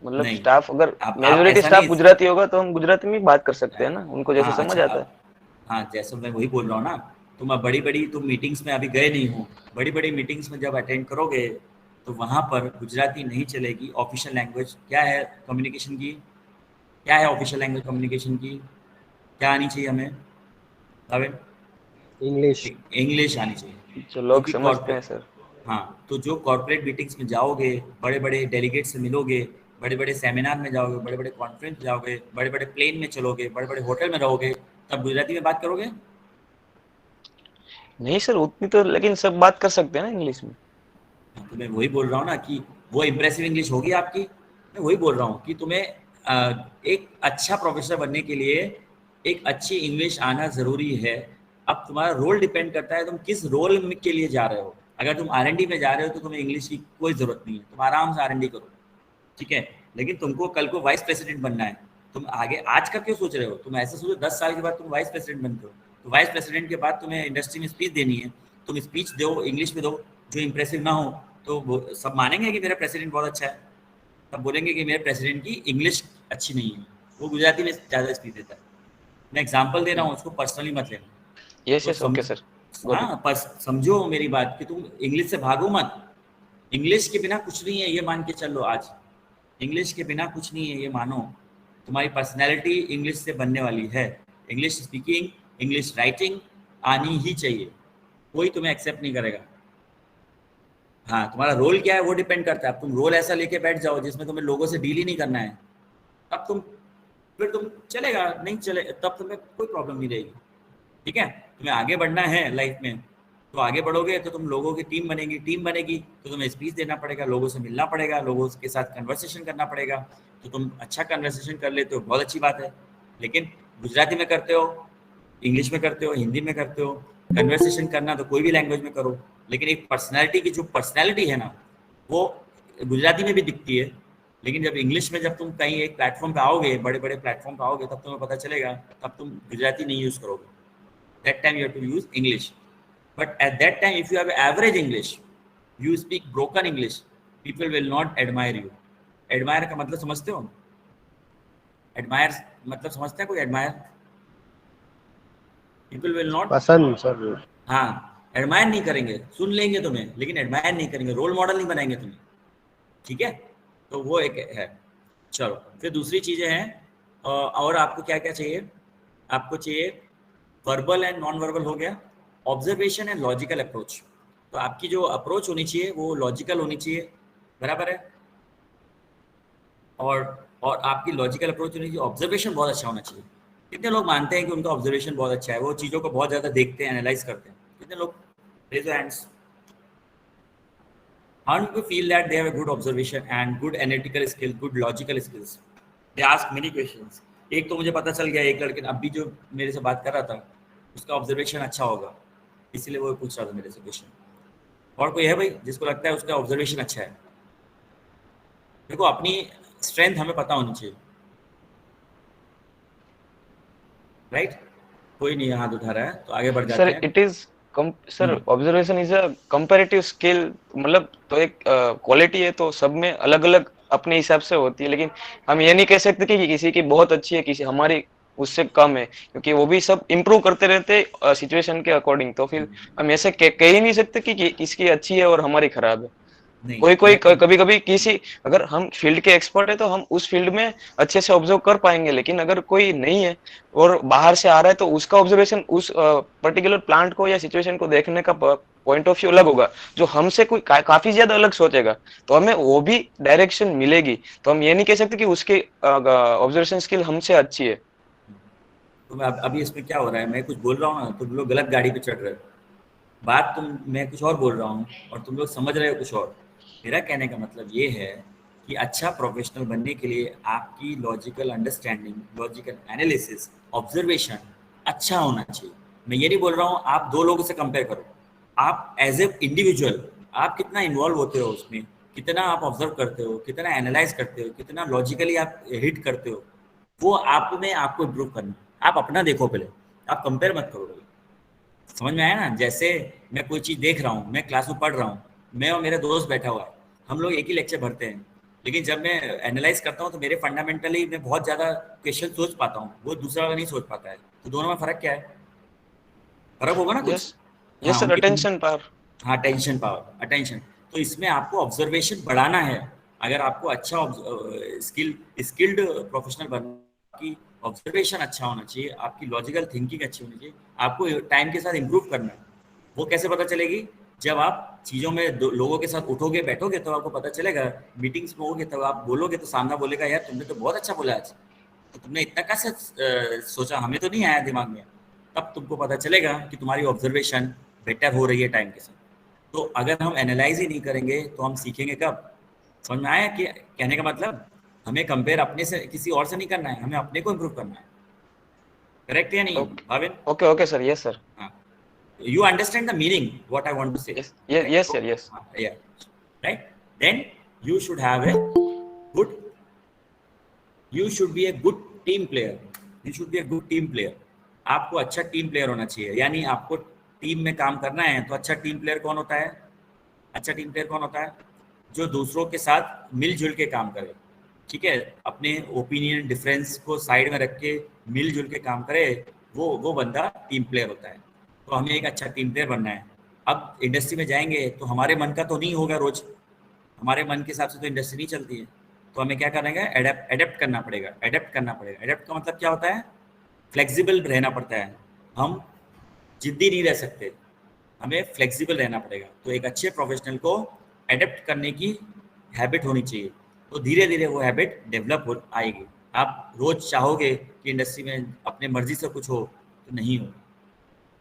मतलब
नहीं,
स्टाफ अगर
आप
मेजोरिटी
ऐसा
स्टाफ
नहीं।
गुजराती होगा तो हम गुजराती में बात कर सकते हैं ना, उनको जैसे
हाँ
समझ
अच्छा,
आता है।
अब हाँ, जैसे मैं वही बोल रहा हूँ ना, तुम मीटिंग्स में अभी गए नहीं हो, बड़ी बड़ी मीटिंग्स में जब अटेंड करोगे तो वहाँ पर गुजराती नहीं चलेगी। ऑफिशियल लैंग्वेज क्या है कम्युनिकेशन की? क्या है ऑफिशियल लैंग्वेज कम्युनिकेशन की? क्या आनी चाहिए हमें भाविन?
इंग्लिश।
इंग्लिश आनी चाहिए,
जो लोग
क्योंकि
समझते हैं
कॉर्पोरेट,
सर।
हाँ, तो जो कॉर्पोरेट मीटिंग्स में जाओगे, बड़े बड़े डेलीगेट से मिलोगे, बड़े बड़े सेमिनार में जाओगे, बड़े बड़े कॉन्फ्रेंस में जाओगे, बड़े बड़े प्लेन में चलोगे, बड़े बड़े होटल में रहोगे, तब गुजराती में बात करोगे?
नहीं सर उतनी तो, लेकिन सब बात कर सकते हैं ना इंग्लिश में।
तो मैं वही बोल रहा हूँ ना कि वो इम्प्रेसिव इंग्लिश होगी आपकी। मैं वही बोल रहा हूँ कि तुम्हें एक अच्छा प्रोफेसर बनने के लिए एक अच्छी इंग्लिश आना ज़रूरी है। अब तुम्हारा रोल डिपेंड करता है तुम किस रोल के लिए जा रहे हो। अगर तुम R&D में जा रहे हो तो तुम्हें इंग्लिश की कोई ज़रूरत नहीं है, तुम आराम से R&D करो, ठीक है। लेकिन तुमको कल को वाइस प्रेसिडेंट बनना है, तुम आगे आज का क्यों सोच रहे हो? तुम ऐसा सोचो 10 साल के बाद तुम वाइस प्रेसिडेंट बनते हो, तो वाइस प्रेसिडेंट के बाद तुम्हें इंडस्ट्री में स्पीच देनी है, तुम स्पीच दो, इंग्लिश में दो, जो इंप्रेसिव ना हो तो वो सब मानेंगे कि मेरा प्रेसिडेंट बहुत अच्छा है, तब बोलेंगे कि मेरे प्रेसिडेंट की इंग्लिश अच्छी नहीं है, वो गुजराती में ज़्यादा स्पीच देता है। मैं एग्जाम्पल दे रहा हूँ, उसको पर्सनली मत लेना।
यस
तो
yes okay sir, got it.
हाँ, पर समझो मेरी बात कि तुम इंग्लिश से भागो मत। इंग्लिश के बिना कुछ नहीं है, ये मान के चलो। आज इंग्लिश के बिना कुछ नहीं है, ये मानो। तुम्हारी पर्सनैलिटी इंग्लिश से बनने वाली है। इंग्लिश स्पीकिंग, इंग्लिश राइटिंग आनी ही चाहिए, कोई तुम्हें एक्सेप्ट नहीं करेगा। हाँ, तुम्हारा रोल क्या है वो डिपेंड करता है। अब तुम रोल ऐसा लेके बैठ जाओ जिसमें तुम्हें लोगों से डील ही नहीं करना है, तब फिर तुम चलेगा, नहीं चले तब तुम्हें कोई प्रॉब्लम नहीं रहेगी, ठीक है। तुम्हें आगे बढ़ना है लाइफ में, तो आगे बढ़ोगे तो तुम लोगों की टीम बनेगी तो तुम्हें स्पीच देना पड़ेगा, लोगों से मिलना पड़ेगा, लोगों के साथ कन्वर्सेशन करना पड़ेगा। तो तुम अच्छा कन्वर्सेशन कर लेते हो, बहुत अच्छी बात है। लेकिन गुजराती में करते हो, इंग्लिश में करते हो, हिंदी में करते हो, कन्वर्सेशन करना तो कोई भी लैंग्वेज में करो, लेकिन एक पर्सनैलिटी की जो पर्सनैलिटी है ना, वो गुजराती में भी दिखती है। लेकिन जब इंग्लिश में जब तुम कहीं एक प्लेटफॉर्म पे आओगे, बड़े बड़े प्लेटफॉर्म पे आओगे, तब तुम्हें पता चलेगा, तब तुम गुजराती नहीं यूज़ करोगे। that time you have to use English, but at that time if you have average English, you speak broken English, people will not admire you. Admire का मतलब समझते हो? Admire मतलब समझते हैं कोई? Admire, people will not,
पसंद sir.
हाँ, एडमायर नहीं करेंगे, सुन लेंगे तुम्हें लेकिन एडमायर नहीं करेंगे, रोल मॉडल नहीं बनाएंगे तुम्हें, ठीक है। तो वो एक है। चलो फिर दूसरी चीज़ें हैं, और आपको क्या क्या चाहिए? आपको चाहिए वर्बल एंड नॉन वर्बल हो गया, ऑब्जर्वेशन एंड लॉजिकल अप्रोच। तो आपकी जो अप्रोच होनी चाहिए वो लॉजिकल होनी चाहिए, बराबर है। और आपकी लॉजिकल अप्रोच होनी चाहिए, ऑब्जर्वेशन बहुत अच्छा होना चाहिए। कितने लोग मानते हैं कि उनका ऑब्जर्वेशन बहुत अच्छा है, वो चीज़ों को बहुत ज़्यादा देखते हैं, एनालाइज करते हैं? कितने लोग? Raise your hands. How do you feel that they have a good observation and good analytical skills, good logical skills? They ask many questions. एक तो मुझे पता चल गया, एक लड़के अभी जो मेरे से बात कर रहा था उसका ऑब्जर्वेशन अच्छा होगा, इसीलिए वो पूछ रहा था मेरे से क्वेश्चन। और कोई है भाई जिसको लगता है उसका ऑब्जर्वेशन अच्छा है? देखो, अपनी स्ट्रेंथ हमें पता होनी चाहिए, राइट? कोई नहीं हाथ उठा रहा है, तो आगे बढ़ जाते
सर
हैं।
It is sir observation is a comparative skill, मतलब तो एक क्वालिटी है, तो सब में अलग अलग अपने हिसाब से होती है, लेकिन हम ये नहीं कह सकते कि किसी की बहुत अच्छी है, किसी हमारी उससे कम है, क्योंकि वो भी सब इम्प्रूव करते रहते हैं सिचुएशन के अकॉर्डिंग। तो फिर हम ऐसे कह ही नहीं सकते कि किसकी अच्छी है और हमारी खराब है।
नहीं,
कोई कभी कभी किसी, अगर हम फील्ड के एक्सपर्ट है तो हम उस फील्ड में अच्छे से ऑब्जर्व कर पाएंगे, लेकिन अगर कोई नहीं है और बाहर से आ रहा है तो उसका ऑब्जर्वेशन उस पर्टिकुलर प्लांट को या सिचुएशन को देखने का पॉइंट ऑफ व्यू अलग होगा, जो हमसे कोई काफी ज्यादा अलग सोचेगा, तो हमें वो भी डायरेक्शन मिलेगी। तो हम ये नहीं कह सकते कि उसकी ऑब्जर्वेशन स्किल हमसे अच्छी है।
तो मैं अभी इसमें क्या हो रहा है, मैं कुछ बोल रहा हूँ ना, तुम लोग गलत गाड़ी पे चढ़ रहे हो। बात मैं कुछ और बोल रहा हूँ और तुम लोग समझ रहे हो कुछ और। मेरा कहने का मतलब ये है कि अच्छा प्रोफेशनल बनने के लिए आपकी logical understanding, logical analysis, observation अच्छा होना चाहिए। मैं ये नहीं बोल रहा हूँ आप दो लोगों से कंपेयर करो, आप एज ए इंडिविजुअल आप कितना इन्वॉल्व होते हो उसमें, कितना आप ऑब्जर्व करते हो, कितना एनालाइज करते हो, कितना लॉजिकली आप हिट करते हो, वो आप में आपको इम्प्रूव करना। आप अपना देखो पहले, आप कंपेयर मत करो पहले। समझ में आया ना? जैसे मैं कोई चीज़ देख रहा हूँ, मैं क्लास में पढ़ रहा हूँ, मैं और मेरा दोस्त बैठा हुआ है, हम लोग एक ही लेक्चर भरते हैं, लेकिन जब मैं एनालाइज करता हूँ तो मेरे फंडामेंटली मैं बहुत ज़्यादा क्वेश्चन सोच पाता हूँ, वो दूसरा वाला नहीं सोच पाता है। तो दोनों में फ़र्क क्या है? फ़र्क होगा ना कुछ?
Yes yes sir, attention power.
हाँ, टेंशन पावर, अटेंशन। तो इसमें आपको ऑब्जर्वेशन बढ़ाना है। अगर आपको अच्छा स्किल्ड प्रोफेशनल बनना की ऑब्जर्वेशन अच्छा होना चाहिए, आपकी लॉजिकल थिंकिंग अच्छी होनी चाहिए, आपको टाइम के साथ इम्प्रूव करना है। वो कैसे पता चलेगी? जब आप चीज़ों में लोगों के साथ उठोगे बैठोगे तो आपको पता चलेगा। मीटिंग्स में होगे तब आप बोलोगे तो सामना बोलेगा यार तुमने तो बहुत अच्छा बोला आज, तो तुमने इतना कैसे सोचा, हमें तो नहीं आया दिमाग में। तब तुमको पता चलेगा कि तुम्हारी ऑब्जर्वेशन बेटर हो रही है टाइम के साथ। तो अगर हम एनालाइज ही नहीं करेंगे तो हम सीखेंगे कब? समझ में आया कि कहने का मतलब? हमें कंपेयर अपने से किसी और से नहीं करना है, हमें अपने को इम्प्रूव करना है। करेक्ट या नहीं Bhavin?
Okay okay sir, yes sir.
हाँ, you understand the meaning what I want to say?
Yes sir, yes.
Yeah, right. Then you should have a good, you should be a good team player. You should be a good team player. आपको अच्छा team player होना चाहिए, यानी आपको team में काम करना है। तो अच्छा टीम प्लेयर कौन होता है? अच्छा टीम प्लेयर कौन होता है? जो दूसरों के साथ मिलजुल के काम करे, ठीक है, अपने ओपिनियन डिफरेंस को साइड में रख के मिलजुल के काम करे, वो बंदा टीम प्लेयर होता है। तो हमें एक अच्छा टीम प्लेयर बनना है। अब इंडस्ट्री में जाएंगे तो हमारे मन का तो नहीं होगा रोज, हमारे मन के हिसाब से तो इंडस्ट्री नहीं चलती है। तो हमें क्या करेंगे? एडेप्ट करना पड़ेगा। एडेप्ट करना पड़ेगा। एडेप्ट का मतलब क्या होता है? फ्लेक्सिबल रहना पड़ता है। हम जिद्दी नहीं रह सकते, हमें फ्लेक्सिबल रहना पड़ेगा। तो एक अच्छे प्रोफेशनल को एडेप्ट करने की हैबिट होनी चाहिए। तो धीरे धीरे वो हैबिट डेवलप हो आएगी। आप रोज चाहोगे कि इंडस्ट्री में अपने मर्जी से कुछ हो तो नहीं हो,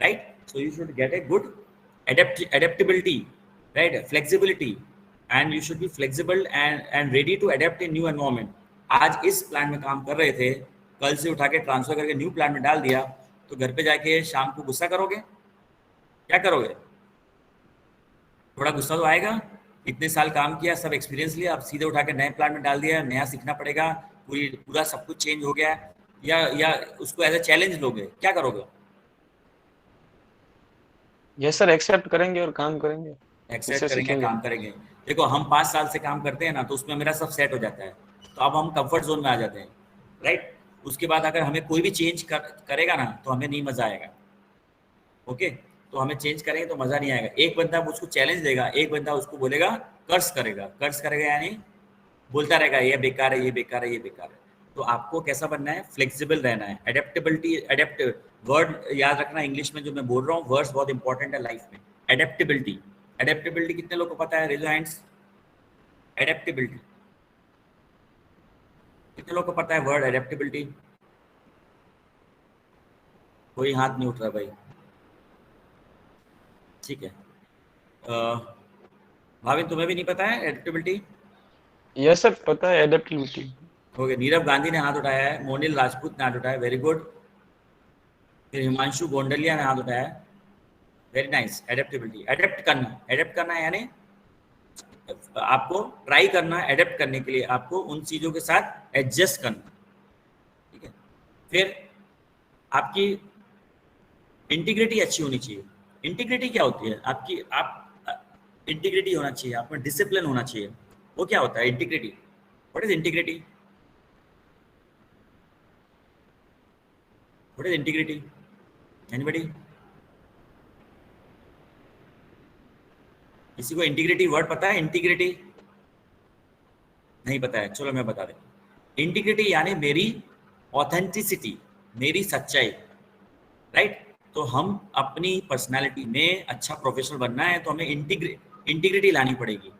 right? So you should get a good adaptability, right? Flexibility, and you should be flexible and ready to adapt in new environment. आज इस प्लान में काम कर रहे थे, कल से उठा के ट्रांसफर करके न्यू प्लान में डाल दिया, तो घर पे जाके शाम को गुस्सा करोगे? क्या करोगे? थोड़ा गुस्सा तो आएगा। इतने साल काम किया, सब एक्सपीरियंस लिया, अब सीधे उठा के नए प्लान में डाल दिया, नया सीखना पड़ेगा, पूरा सब कुछ चेंज हो गया, या उसको एज ए चैलेंज लोगे? क्या करोगे?
यस सर, एक्सेप्ट करेंगे और काम करेंगे।
एक्सेप्ट करेंगे, काम करेंगे। देखो हम 5 साल से काम करते हैं ना, तो उसमें मेरा सब सेट हो जाता है, तो अब हम कंफर्ट जोन में आ जाते हैं, राइट? उसके बाद अगर हमें कोई भी चेंज करेगा ना तो हमें नहीं मज़ा आएगा। ओके, तो हमें चेंज करेंगे तो मज़ा नहीं आएगा। एक बंदा उसको चैलेंज देगा, एक बंदा उसको बोलेगा, कर्स करेगा यानी बोलता रहेगा ये बेकार है, ये बेकार है, ये बेकार है। तो आपको कैसा बनना है? फ्लेक्सिबल रहना है। एडेप्ट वर्ड याद रखना, इंग्लिश में जो मैं बोल रहा हूँ वर्ड्स बहुत इंपॉर्टेंट है लाइफ में। एडेप्टेबिलिटी कितने लोग को पता है? Raise your hands. एडेप्टेबिलिटी कितने लोग को पता है वर्ड एडेप्टेबिलिटी? कोई हाथ नहीं उठ रहा भाई, ठीक है। भाविन तुम्हें भी नहीं पता है एडेप्टेबिलिटी?
यस सर, पता है एडेप्टेबिलिटी।
ओके, नीरव गांधी ने हाथ उठाया है, मोनिल राजपूत ने हाथ उठाया, वेरी गुड। फिर हिमांशु गोंडलिया ने हाथ उठाया, वेरी नाइस। एडेप्टेबिलिटी, एडेप्ट करना यानी आपको ट्राई करना, एडेप्ट करने के लिए आपको उन चीज़ों के साथ एडजस्ट करना, ठीक है। फिर आपकी इंटीग्रिटी अच्छी होनी चाहिए। इंटीग्रिटी क्या होती है? इंटीग्रिटी होना चाहिए, आप में डिसिप्लिन होना चाहिए। वो क्या होता है integrity? What is integrity? What is integrity? Anybody? किसी को इंटीग्रिटी वर्ड पता है? इंटीग्रिटी नहीं पता है? चलो मैं बता देता हूं। इंटीग्रिटी यानी मेरी ऑथेंटिसिटी, मेरी सच्चाई, राइट? तो हम अपनी पर्सनालिटी में अच्छा प्रोफेशनल बनना है तो हमें इंटीग्रिटी लानी पड़ेगी.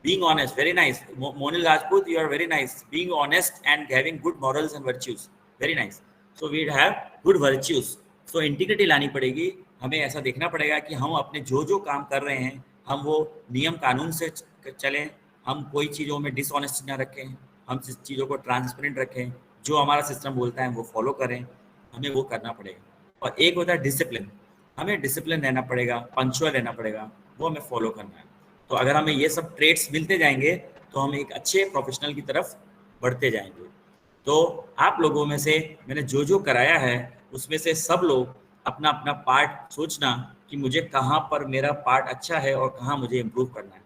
Being honest, very nice. Monil Rajput, you are very nice. Being honest and having good morals and virtues, very nice. So we have good virtues. So integrity लानी पड़ेगी. हमें ऐसा देखना पड़ेगा कि हम अपने जो काम कर रहे हैं हम वो नियम कानून से चलें, हम कोई चीज़ों में डिसऑनेस्ट ना रखें, हम चीज़ों को ट्रांसपेरेंट रखें, जो हमारा सिस्टम बोलता है वो फॉलो करें, हमें वो करना पड़ेगा. और एक होता है डिसिप्लिन, हमें डिसिप्लिन रहना पड़ेगा, पंक्चुअल रहना पड़ेगा, वो हमें फॉलो करना है. तो अगर हमें ये सब ट्रेड्स मिलते जाएंगे तो हम एक अच्छे प्रोफेशनल की तरफ बढ़ते जाएंगे. तो आप लोगों में से मैंने जो कराया है उसमें से सब लोग अपना अपना पार्ट सोचना कि मुझे कहाँ पर मेरा पार्ट अच्छा है और कहाँ मुझे इम्प्रूव करना है.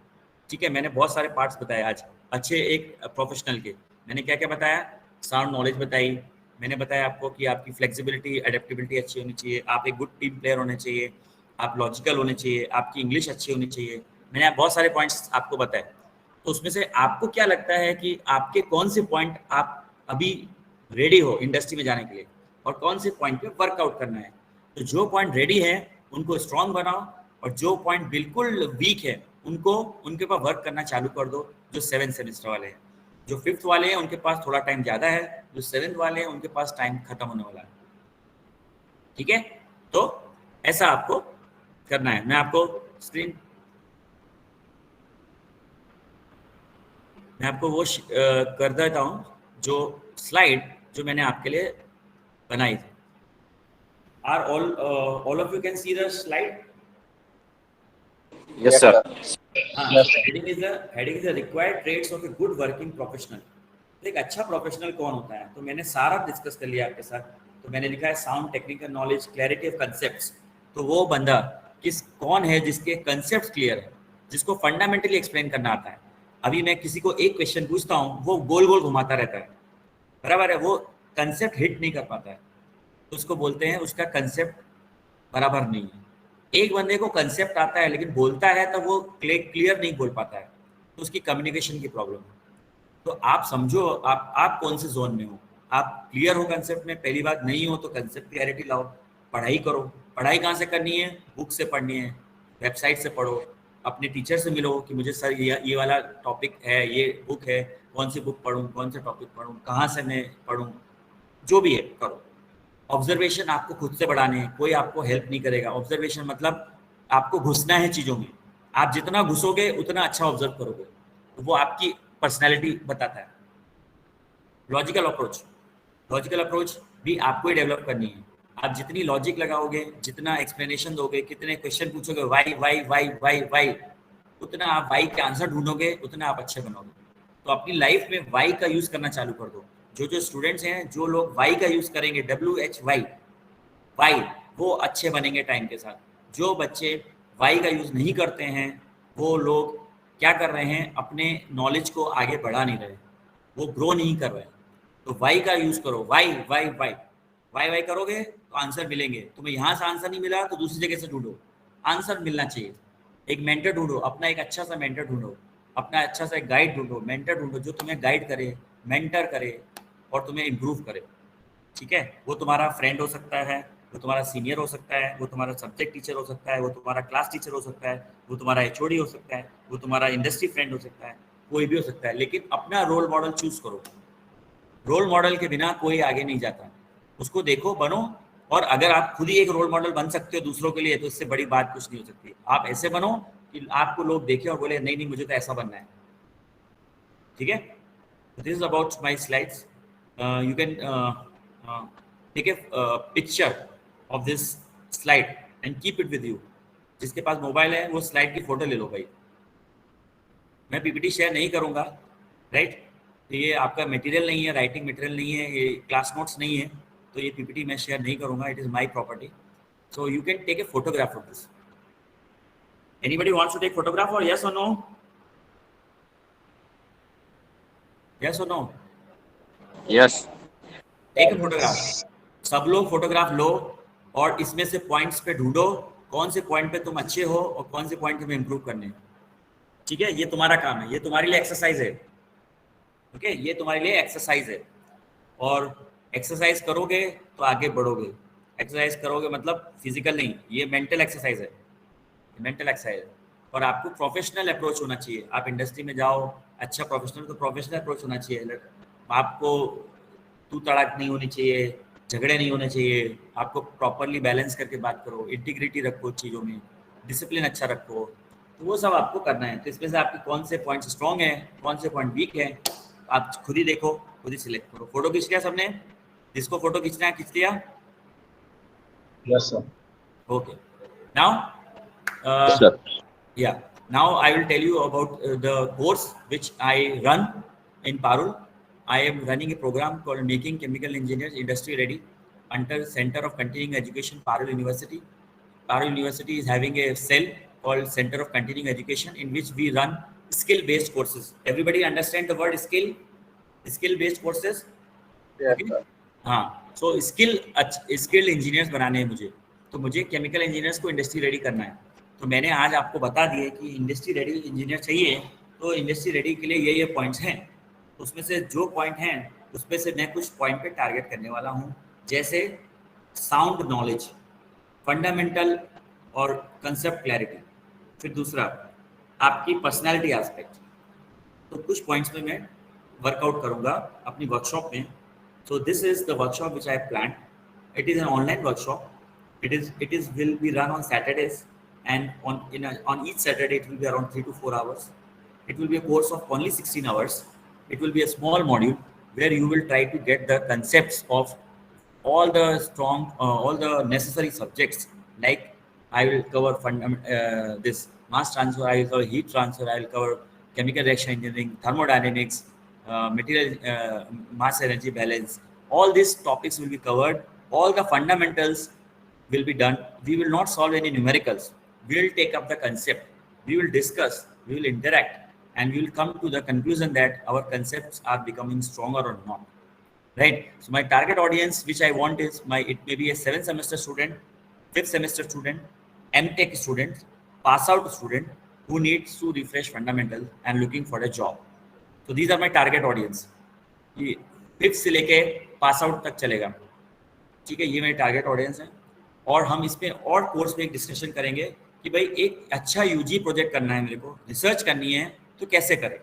ठीक है, मैंने बहुत सारे पार्ट्स बताए आज अच्छे एक प्रोफेशनल के. मैंने क्या क्या बताया? साउंड नॉलेज बताई, मैंने बताया आपको कि आपकी फ्लेक्सिबिलिटी एडेप्टेबिलिटी अच्छी होनी चाहिए, आप एक गुड टीम प्लेयर होने चाहिए, आप लॉजिकल होने चाहिए, आपकी इंग्लिश अच्छी होनी चाहिए. मैंने बहुत सारे पॉइंट्स आपको बताए. तो उसमें से आपको क्या लगता है कि आपके कौन से पॉइंट आप अभी रेडी हो इंडस्ट्री में जाने के लिए और कौन से पॉइंट पे वर्कआउट करना है? तो जो पॉइंट रेडी है उनको स्ट्रॉन्ग बनाओ और जो पॉइंट बिल्कुल वीक है उनके पास वर्क करना चालू कर दो. जो 7th सेमेस्टर वाले हैं, जो 5th वाले हैं उनके पास थोड़ा टाइम ज़्यादा है, जो 7th वाले हैं उनके पास टाइम खत्म होने वाला है. ठीक है, तो ऐसा आपको करना है. मैं आपको वो कर देता हूँ जो स्लाइड जो मैंने आपके लिए बनाई थी. Are all of you can see the slide?
Yes, sir.
Heading is the required traits of a good working professional. तो एक अच्छा प्रोफेशनल कौन होता है? तो मैंने सारा डिस्कस कर लिया आपके साथ. तो मैंने लिखा है sound technical knowledge, clarity of concepts. तो वो बंदा कौन है जिसके कंसेप्ट्स क्लियर है, जिसको फंडामेंटली एक्सप्लेन करना आता है. अभी मैं किसी को एक क्वेश्चन पूछता हूँ, वो गोल गोल घुमाता रहता है, बराबर है, वो कंसेप्ट हिट नहीं कर पाता है, तो उसको बोलते हैं उसका कंसेप्ट बराबर नहीं है. एक बंदे को कंसेप्ट आता है लेकिन बोलता है तो वो क्लियर नहीं बोल पाता है, तो उसकी कम्युनिकेशन की प्रॉब्लम है. तो आप समझो आप कौन से जोन में हो. आप क्लियर हो कंसेप्ट में, पहली बात नहीं हो तो कंसेप्ट क्लियरिटी लाओ, पढ़ाई करो. पढ़ाई कहाँ से करनी है? बुक से पढ़नी है, वेबसाइट से पढ़ो, अपने टीचर से मिलो कि मुझे सर ये वाला टॉपिक है, ये बुक है, कौन सी बुक पढूं, कौन सा टॉपिक पढूं, कहाँ से मैं पढूं, जो भी है करो. ऑब्जर्वेशन आपको खुद से बढ़ाने हैं, कोई आपको हेल्प नहीं करेगा. ऑब्जर्वेशन मतलब आपको घुसना है चीज़ों में. आप जितना घुसोगे उतना अच्छा ऑब्जर्व करोगे, तो वो आपकी पर्सनैलिटी बताता है. लॉजिकल अप्रोच भी आपको ही डेवलप करनी है. आप जितनी लॉजिक लगाओगे, जितना एक्सप्लेनेशन दोगे, कितने क्वेश्चन पूछोगे वाई, उतना आप वाई के आंसर ढूंढोगे, उतना आप अच्छे बनोगे. तो अपनी लाइफ में वाई का यूज़ करना चालू कर दो. जो स्टूडेंट्स हैं, जो लोग वाई का यूज़ करेंगे, WHY, वो अच्छे बनेंगे टाइम के साथ. जो बच्चे वाई का यूज़ नहीं करते हैं वो लोग क्या कर रहे हैं, अपने नॉलेज को आगे बढ़ा नहीं रहे, वो ग्रो नहीं कर रहे. तो वाई का यूज़ करो. वाई करोगे तो आंसर मिलेंगे. तुम्हें यहाँ से आंसर नहीं मिला तो दूसरी जगह से ढूंढो, आंसर मिलना चाहिए. एक मेंटर ढूंढो, अपना एक अच्छा सा मेंटर ढूंढो, अपना अच्छा सा एक गाइड ढूंढो, मेंटर ढूंढो जो तुम्हें गाइड करे, मेंटर करे और तुम्हें इम्प्रूव करे. ठीक है, वो तुम्हारा फ्रेंड हो सकता है, वो तुम्हारा सीनियर हो सकता है, वो तुम्हारा सब्जेक्ट टीचर हो सकता है, वो तुम्हारा क्लास टीचर हो सकता है, वो तुम्हारा HOD हो सकता है, वो तुम्हारा इंडस्ट्री फ्रेंड हो सकता है, कोई भी हो सकता है. लेकिन अपना रोल मॉडल चूज करो. रोल मॉडल के बिना कोई आगे नहीं जाता. उसको देखो, बनो. और अगर आप खुद ही एक रोल मॉडल बन सकते हो दूसरों के लिए तो इससे बड़ी बात कुछ नहीं हो सकती. आप ऐसे बनो कि आपको लोग देखें और बोले नहीं मुझे तो ऐसा बनना है. ठीक है, this is about my slides. You can take a picture of this slide and keep it with you. जिसके पास मोबाइल है वो स्लाइड की फोटो ले लो भाई. मैं PPT शेयर नहीं करूँगा, राइट. तो ये आपका मटेरियल नहीं है, राइटिंग मटेरियल नहीं है, ये क्लास नोट्स नहीं है, तो ये PPT मैं शेयर नहीं करूँगा. It is my property. So you can take a photograph of this. Anybody wants to take photograph or yes और नो? यस और no?
Yes.
Take a photograph. सब लोग फोटोग्राफ लो और इसमें से पॉइंट्स पे ढूंढो कौन से पॉइंट पे तुम अच्छे हो और कौन से पॉइंट तुम्हें इम्प्रूव करने हैं. ठीक है, ये तुम्हारा काम है, ये तुम्हारे लिए एक्सरसाइज है. ओके, ये तुम्हारे लिए एक्सरसाइज है और एक्सरसाइज करोगे तो आगे बढ़ोगे. एक्सरसाइज करोगे मतलब फिजिकल नहीं, ये मेंटल एक्सरसाइज है, मेंटल एक्सरसाइज। और आपको प्रोफेशनल अप्रोच होना चाहिए। आप इंडस्ट्री में जाओ अच्छा प्रोफेशनल, तो प्रोफेशनल अप्रोच होना चाहिए। आपको तू तड़ाक नहीं होनी चाहिए, झगड़े नहीं होने चाहिए। आपको प्रॉपरली बैलेंस करके बात करो, इंटीग्रिटी रखो चीज़ों में, डिसिप्लिन अच्छा रखो। तो वो सब आपको करना है। तो इसमें से आपके कौन से पॉइंट स्ट्रॉन्ग है, कौन से पॉइंट वीक है, आप खुद ही देखो, खुद ही सिलेक्ट करो। फोटो खींच लिया सबने? जिसको फोटो खींचना है खींच लिया?
Yes, sir.
Okay. Now,
Yes, sir.
yeah. Now I will tell you about the course which I run in Parul. I am running a program called Making Chemical Engineers Industry Ready under Center of Continuing Education, Parul University. Parul University is having a cell called Center of Continuing Education, in which we run skill-based courses. Everybody understand the word skill? Skill-based courses.
Yes,
Okay?
sir.
हाँ, सो skilled engineers बनाने हैं मुझे, तो मुझे chemical engineers को industry ready करना है। तो मैंने आज आपको बता दिया कि इंडस्ट्री रेडी इंजीनियर चाहिए, तो इंडस्ट्री रेडी के लिए ये पॉइंट्स हैं। उसमें से जो पॉइंट हैं उसमें से मैं कुछ पॉइंट पे टारगेट करने वाला हूँ, जैसे साउंड नॉलेज, फंडामेंटल और कंसेप्ट क्लैरिटी। फिर दूसरा आपकी पर्सनैलिटी एस्पेक्ट। तो कुछ पॉइंट्स में मैं वर्कआउट करूँगा अपनी वर्कशॉप में। So this is the workshop which I have planned. It is an online workshop. It is will be run on Saturdays, and on each Saturday it will be around 3 to 4 hours. It will be a course of only 16 hours. It will be a small module where you will try to get the concepts of all the all the necessary subjects. Like I will cover this mass transfer, I will cover heat transfer, I will cover chemical reaction engineering, thermodynamics, material mass energy balance. All these topics will be covered. All the fundamentals will be done. We will not solve any numericals. We will take up the concept. We will discuss. We will interact, and we will come to the conclusion that our concepts are becoming stronger or not. Right. So my target audience, which I want, is it may be a 7th semester student, 5th semester student, MTech student, pass out student who needs to refresh fundamentals and looking for a job. तो these are my target audience. ये 5th से लेके pass out तक चलेगा, ठीक है, ये मेरे टारगेट ऑडियंस है। और हम इसमें और कोर्स में एक डिस्कशन करेंगे कि भाई एक अच्छा यूजी प्रोजेक्ट करना है मेरे को, रिसर्च करनी है तो कैसे करें।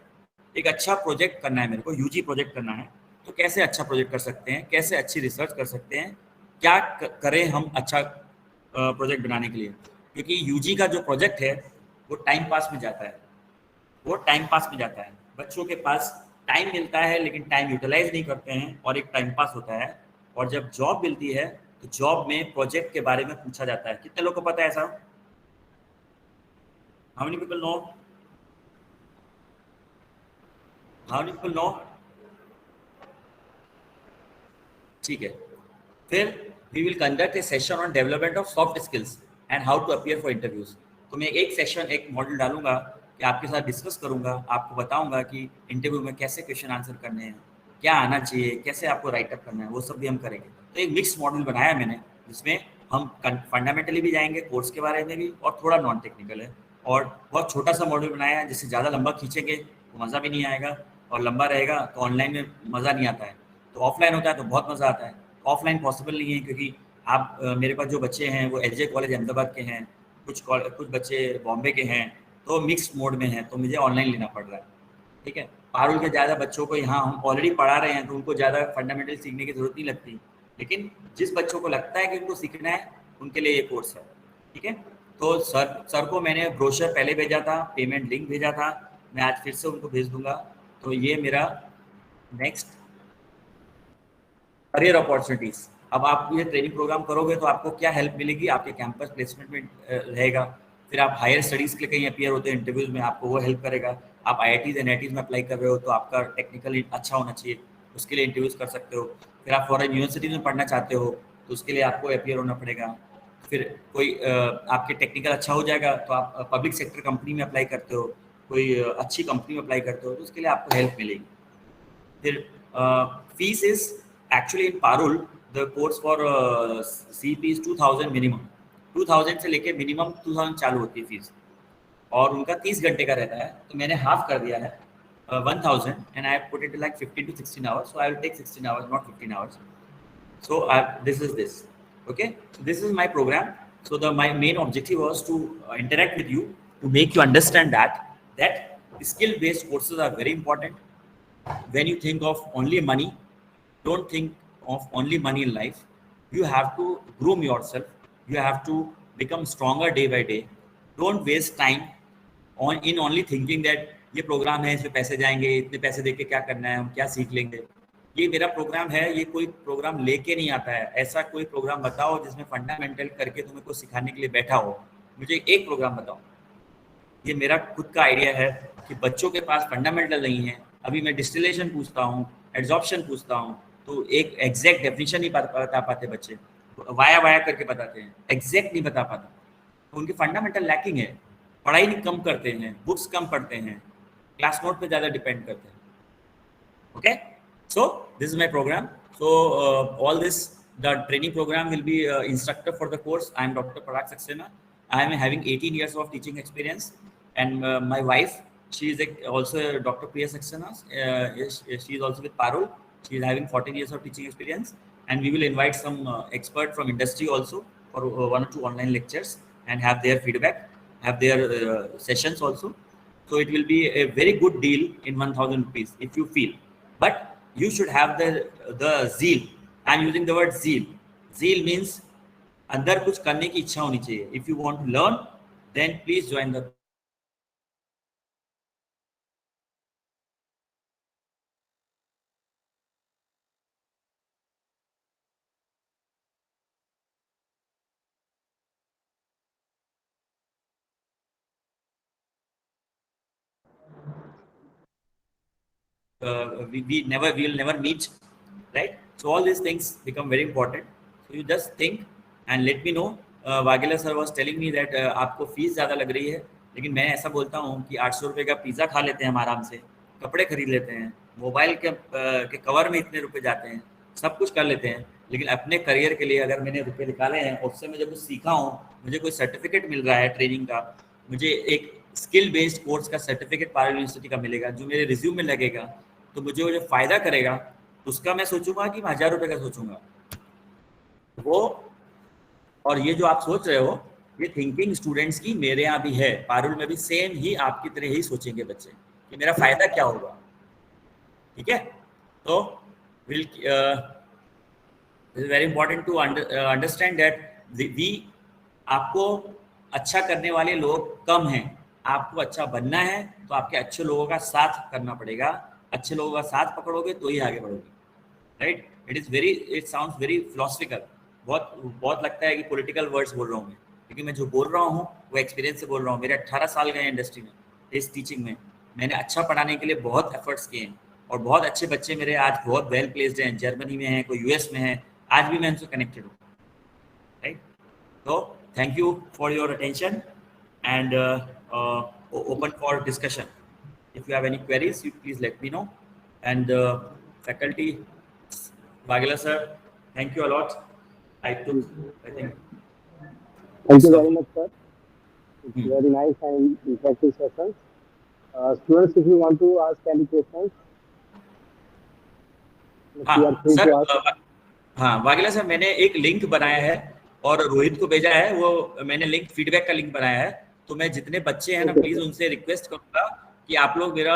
एक अच्छा प्रोजेक्ट करना है मेरे को, यूजी प्रोजेक्ट करना है तो कैसे अच्छा प्रोजेक्ट कर सकते हैं, कैसे अच्छी रिसर्च कर सकते हैं, क्या करें हम अच्छा प्रोजेक्ट बनाने के लिए। क्योंकि यूजी का जो प्रोजेक्ट है वो टाइम पास में जाता है, वो टाइम पास में जाता है। बच्चों के पास टाइम मिलता है लेकिन टाइम यूटिलाइज नहीं करते हैं और एक टाइम पास होता है। और जब जॉब मिलती है तो जॉब में प्रोजेक्ट के बारे में पूछा जाता है। कितने लोगों को पता है ऐसा? How many people know? How many people know? ठीक है। फिर we will conduct a session on development of soft skills and how to appear for interviews. तो मैं एक सेशन, एक मॉड्यूल डालूंगा कि आपके साथ डिस्कस करूंगा, आपको बताऊंगा कि इंटरव्यू में कैसे क्वेश्चन आंसर करने हैं, क्या आना चाहिए, कैसे आपको राइट अप करना है, वो सब भी हम करेंगे। तो एक मिक्स मॉड्यूल बनाया मैंने जिसमें हम फंडामेंटली भी जाएंगे, कोर्स के बारे में भी, और थोड़ा नॉन टेक्निकल है। और बहुत छोटा सा मॉड्यूल बनाया है, जिससे ज़्यादा लंबा खींचेंगे तो मज़ा भी नहीं आएगा, और लंबा रहेगा तो ऑनलाइन में मज़ा नहीं आता है। तो ऑफलाइन होता है तो बहुत मज़ा आता है। ऑफलाइन पॉसिबल नहीं है क्योंकि आप मेरे पास जो बच्चे हैं वो एलजे कॉलेज अहमदाबाद के हैं, कुछ बच्चे बॉम्बे के हैं, तो मिक्स मोड में है, तो मुझे ऑनलाइन लेना पड़ रहा है। ठीक है, पारुल के ज़्यादा बच्चों को यहाँ हम ऑलरेडी पढ़ा रहे हैं तो उनको ज़्यादा फंडामेंटल सीखने की जरूरत नहीं लगती, लेकिन जिस बच्चों को लगता है कि उनको सीखना है उनके लिए ये कोर्स है। ठीक है, तो सर को मैंने ब्रोशर पहले भेजा था, पेमेंट लिंक भेजा था, मैं आज फिर से उनको भेज दूंगा। तो ये मेरा नेक्स्ट करियर अपॉर्चुनिटीज़। अब आप ये ट्रेनिंग प्रोग्राम करोगे तो आपको क्या हेल्प मिलेगी, आपके कैंपस प्लेसमेंट में रहेगा। फिर आप हायर स्टडीज़ के लिए कहीं अपीयर होते हैं इंटरव्यूज़ में, आपको वो हेल्प करेगा। आप IITs NITs में अप्लाई कर रहे हो तो आपका टेक्निकल अच्छा होना चाहिए, उसके लिए इंटरव्यूज़ कर सकते हो। फिर आप फॉरेन यूनिवर्सिटी में पढ़ना चाहते हो तो उसके लिए आपको अपीयर होना पड़ेगा। फिर कोई आपके टेक्निकल अच्छा हो जाएगा तो आप पब्लिक सेक्टर कंपनी में अप्लाई करते हो, कोई अच्छी कंपनी में अप्लाई करते हो तो उसके लिए आपको हेल्प मिलेगी। फिर fees is actually in Parul the course for CP is 2000 minimum, 2000 से लेके मिनिमम 2000 चालू होती है फीस, और उनका 30 घंटे का रहता है। तो मैंने हाफ कर दिया है 1000 and I put it like 15 to 16 hours, so I will take 16 hours not 15 hours, so this is this। Okay, so this is my program. So my main objective was to interact with you, to make you understand that skill-based courses are very important. When you think of only money, don't think of only money in life. You have to groom yourself. You have to become stronger day by day. Don't waste time in only thinking that ये programme है, इसमें पैसे जाएंगे, इतने पैसे देके क्या करना है, हम क्या सीख लेंगे. ये मेरा प्रोग्राम है, ये कोई प्रोग्राम लेके नहीं आता है. ऐसा कोई प्रोग्राम बताओ जिसमें फंडामेंटल करके तुम्हें को सिखाने के लिए बैठा हो. मुझे एक प्रोग्राम बताओ. ये मेरा खुद का आइडिया है कि बच्चों के पास फंडामेंटल नहीं है. अभी मैं डिस्टिलेशन पूछता हूँ, एड्जॉर्प्शन पूछता हूँ, तो एक एग्जैक्ट डेफिनेशन नहीं बता पाते बच्चे. वाया वाया करके बताते हैं, एग्जैक्ट नहीं बता पाता. तो उनके फंडामेंटल लैकिंग है. पढ़ाई कम करते हैं, बुक्स कम पढ़ते हैं, क्लास नोट पे ज़्यादा डिपेंड करते हैं. Okay, so this is my program. So all this the training program will be instructor for the course. I am doctor Parag Saxena. I am having 18 years of teaching experience, and my wife, she is also Dr. Priya Saxena. She is also with Parul. She is having 14 years of teaching experience, and we will invite some expert from industry also for 1 or 2 online lectures and have their feedback, have their sessions also. So it will be a very good deal in 1,000 rupees if you feel. But you should have the zeal. I am using the word zeal. Zeal means अंदर कुछ करने की इच्छा होनी चाहिए. If you want to learn, then please join the we will never meet, right? So all these things become very important. So you just think and let me know. Vaghela sir was telling me that आपको fees ज़्यादा लग रही है, लेकिन मैं ऐसा बोलता हूँ कि 800 रुपये का पिज़्ज़ा खा लेते हैं हम आराम से, कपड़े खरीद लेते हैं, मोबाइल के कवर में इतने रुपए जाते हैं, सब कुछ कर लेते हैं. लेकिन अपने करियर के लिए अगर मैंने रुपए निकाले हैं, उससे मैं जब कुछ सीखा हूँ, मुझे कोई सर्टिफिकेट मिल रहा है ट्रेनिंग का, मुझे एक स्किल बेस्ड कोर्स का सर्टिफिकेट पारुल यूनिवर्सिटी का मिलेगा जो मेरे रिज्यूम में लगेगा, तो मुझे वो जो फ़ायदा करेगा उसका मैं सोचूंगा कि मैं 1000 रुपये का सोचूंगा वो. और ये जो आप सोच रहे हो, ये थिंकिंग स्टूडेंट्स की मेरे यहाँ भी है, पारुल में भी सेम ही आपकी तरह ही सोचेंगे बच्चे कि मेरा फ़ायदा क्या होगा. ठीक है, तो will very important to understand that we आपको अच्छा करने वाले लोग कम हैं. आपको अच्छा बनना है तो आपके अच्छे लोगों का साथ करना पड़ेगा. अच्छे लोगों का साथ पकड़ोगे तो ही आगे बढ़ोगे, right? It sounds very philosophical. बहुत लगता है कि पॉलिटिकल वर्ड्स बोल रहा हूँ मैं, क्योंकि मैं जो बोल रहा हूँ वो एक्सपीरियंस से बोल रहा हूँ. मेरे 18 साल गए इंडस्ट्री में, इस टीचिंग में. मैंने अच्छा पढ़ाने के लिए बहुत एफर्ट्स किए हैं और बहुत अच्छे बच्चे मेरे आज बहुत वेल प्लेस्ड हैं. जर्मनी में हैं, कोई यूएस में है, आज भी मैं उनसे कनेक्टेड हूँ, राइट? तो thank you for your attention and open for discussion. If you have any queries, you please let me know. And faculty, Waghela sir, thank you a lot. I think.
Thank you very much, sir. It's very nice and interactive sessions. Students, if you want to ask any questions,
sir. हाँ Vaghela sir, मैंने एक link बनाया है और रोहित को भेजा है. वो मैंने लिंक फीडबैक का लिंक बनाया है. तो मैं जितने बच्चे हैं ना, प्लीज उनसे रिक्वेस्ट करूँगा कि आप लोग मेरा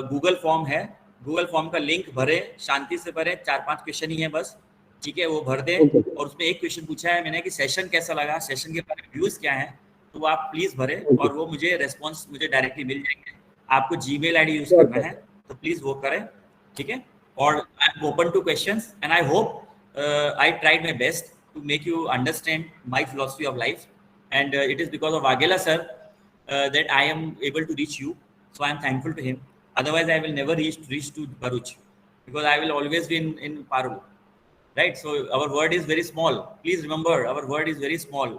गूगल फॉर्म है, गूगल फॉर्म का लिंक भरें, शांति से भरें. 4-5 क्वेश्चन ही है बस, ठीक है? वो भर दें. और उसमें एक क्वेश्चन पूछा है मैंने कि सेशन कैसा लगा, सेशन के बारे में व्यूज क्या है, तो वो आप प्लीज भरें और वो मुझे रेस्पॉन्स मुझे डायरेक्टली मिल जाएंगे. आपको जीमेल आईडी यूज करना है तो प्लीज वो करें, ठीक है? और I am open to questions and I hope I tried my best to make you understand my philosophy of life. And it is because of Vaghela sir that I am able to reach you. So I am thankful to him. Otherwise, I will never reach to Bharuch, because I will always be in Parul, right? So our world is very small. Please remember, our world is very small.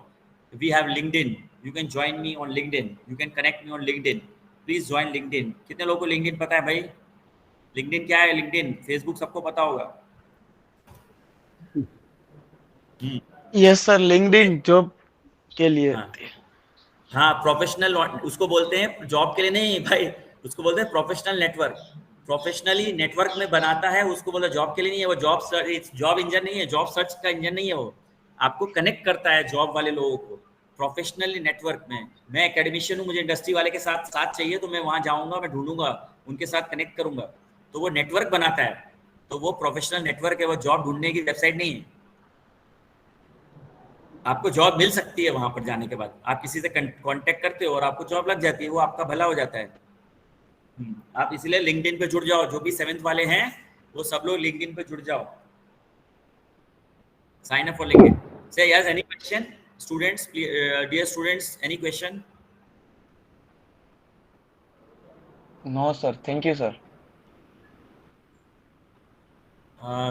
We have LinkedIn. You can join me on LinkedIn. You can connect me on LinkedIn. Please join LinkedIn. कितने लोगों को LinkedIn पता है भाई? LinkedIn क्या है? LinkedIn, Facebook सबको पता होगा.
Yes sir, LinkedIn जॉब के लिए.
हाँ, प्रोफेशनल उसको बोलते हैं, जॉब के लिए नहीं भाई, उसको बोलते हैं प्रोफेशनल नेटवर्क. प्रोफेशनली नेटवर्क में बनाता है, उसको बोला जॉब के लिए नहीं है. वो जॉब इंजन नहीं है, जॉब सर्च का इंजन नहीं है. वो आपको कनेक्ट करता है जॉब वाले लोगों को प्रोफेशनली नेटवर्क में। मैं एकेडमिशियन हूँ, मुझे इंडस्ट्री वाले के साथ चाहिए तो मैं वहाँ जाऊँगा, मैं ढूंढूंगा, उनके साथ कनेक्ट करूँगा, तो वो नेटवर्क बनाता है। तो वो प्रोफेशनल नेटवर्क है, वो जॉब ढूंढने की वेबसाइट नहीं है। आपको जॉब मिल सकती है वहां पर जाने के बाद, आप किसी से कांटेक्ट करते हो और आपको जॉब लग जाती है, वो आपका भला हो जाता है। आप इसलिए लिंक्डइन पे जुड़ जाओ, जो भी 7th वाले हैं वो सब लोग लिंक्डइन पे जुड़ जाओ, साइन अप फॉर लिंक्डइन। से yes, any question students, dear students, any question?
No sir, thank you sir.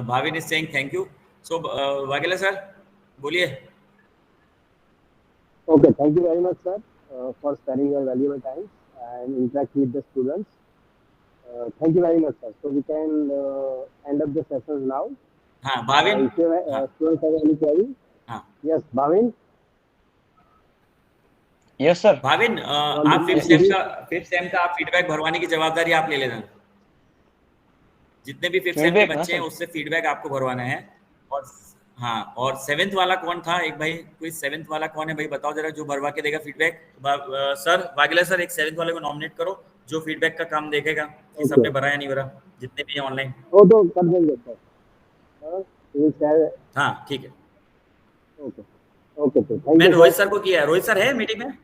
Bhavin is saying thank you. So Vaghela sir बोलिए।
Okay, thank you very much, sir, for sparing your valuable time and interact with the students. Thank you very much, sir. So we can end up the sessions now.
हाँ Bhavin,
If you students have any query,
हाँ
yes, Bhavin.
Yes sir.
Bhavin, आप fifth sem का आप feedback भरवाने की जवाबदारी आप ले लेना। जितने भी फिफ्थ सेम के
Feedback ना
बच्चे हैं
सर?
उससे फीडबैक आपको भरवाना है। और हाँ, और 7th वाला कौन था? एक भाई, कोई 7th वाला कौन है भाई, बताओ जरा, जो भरवा के देगा फीडबैक। सर वाघेला सर, एक 7th वाले को नॉमिनेट करो जो फीडबैक का काम देखेगा कि सबने भरा या नहीं भरा, जितने भी हैं ऑनलाइन।
वो तो कर देंगे सर। We will share.
हाँ ठीक है,
Okay. Okay, sir. Thank
मैंने
you,
रोहित
sir.
सर को किया है। रोहित सर है मीटिंग में?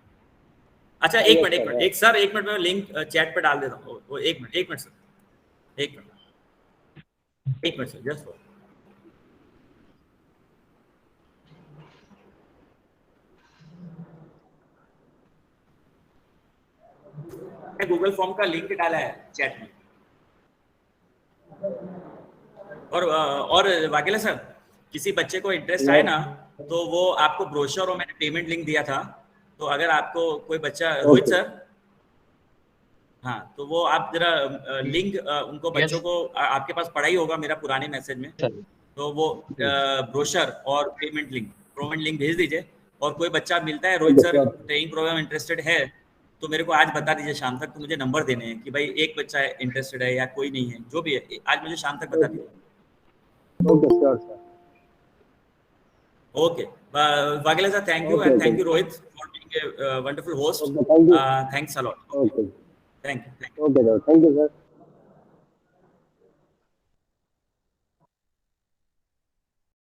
अच्छा एक
Yes,
मिनट,
sir,
एक मिनट में लिंक चैट पे डाल देता हूँ। एक मिनट सर, एक minute sir, just Google form का लिंक डाला है चैट में। और वाघेला सर, किसी बच्चे को इंटरेस्ट आए ना तो वो आपको ब्रोशर और मैंने पेमेंट लिंक दिया था, तो अगर आपको कोई बच्चा, रोहित सर, हाँ, तो वो आप जरा लिंक उनको बच्चों को, आपके पास पढ़ा ही होगा मेरा पुराने मैसेज में, तो वो ब्रोशर और पेमेंट लिंक भेज दीजिए। और कोई बच्चा मिलता है Rohit sir training program interested है तो मेरे को आज बता दीजिए शाम तक, तो मुझे नंबर देने हैं कि भाई एक बच्चा इंटरेस्टेड है या कोई नहीं है, जो भी है आज मुझे शाम तक बता दीजिए।
Okay, sure, sir.
Okay Vaghela sir, thank you, and thank you Rohit for being a wonderful host.
Okay, thank you.
Thanks a lot.
Okay.
Thank you.
Okay, sir. Thank you, sir.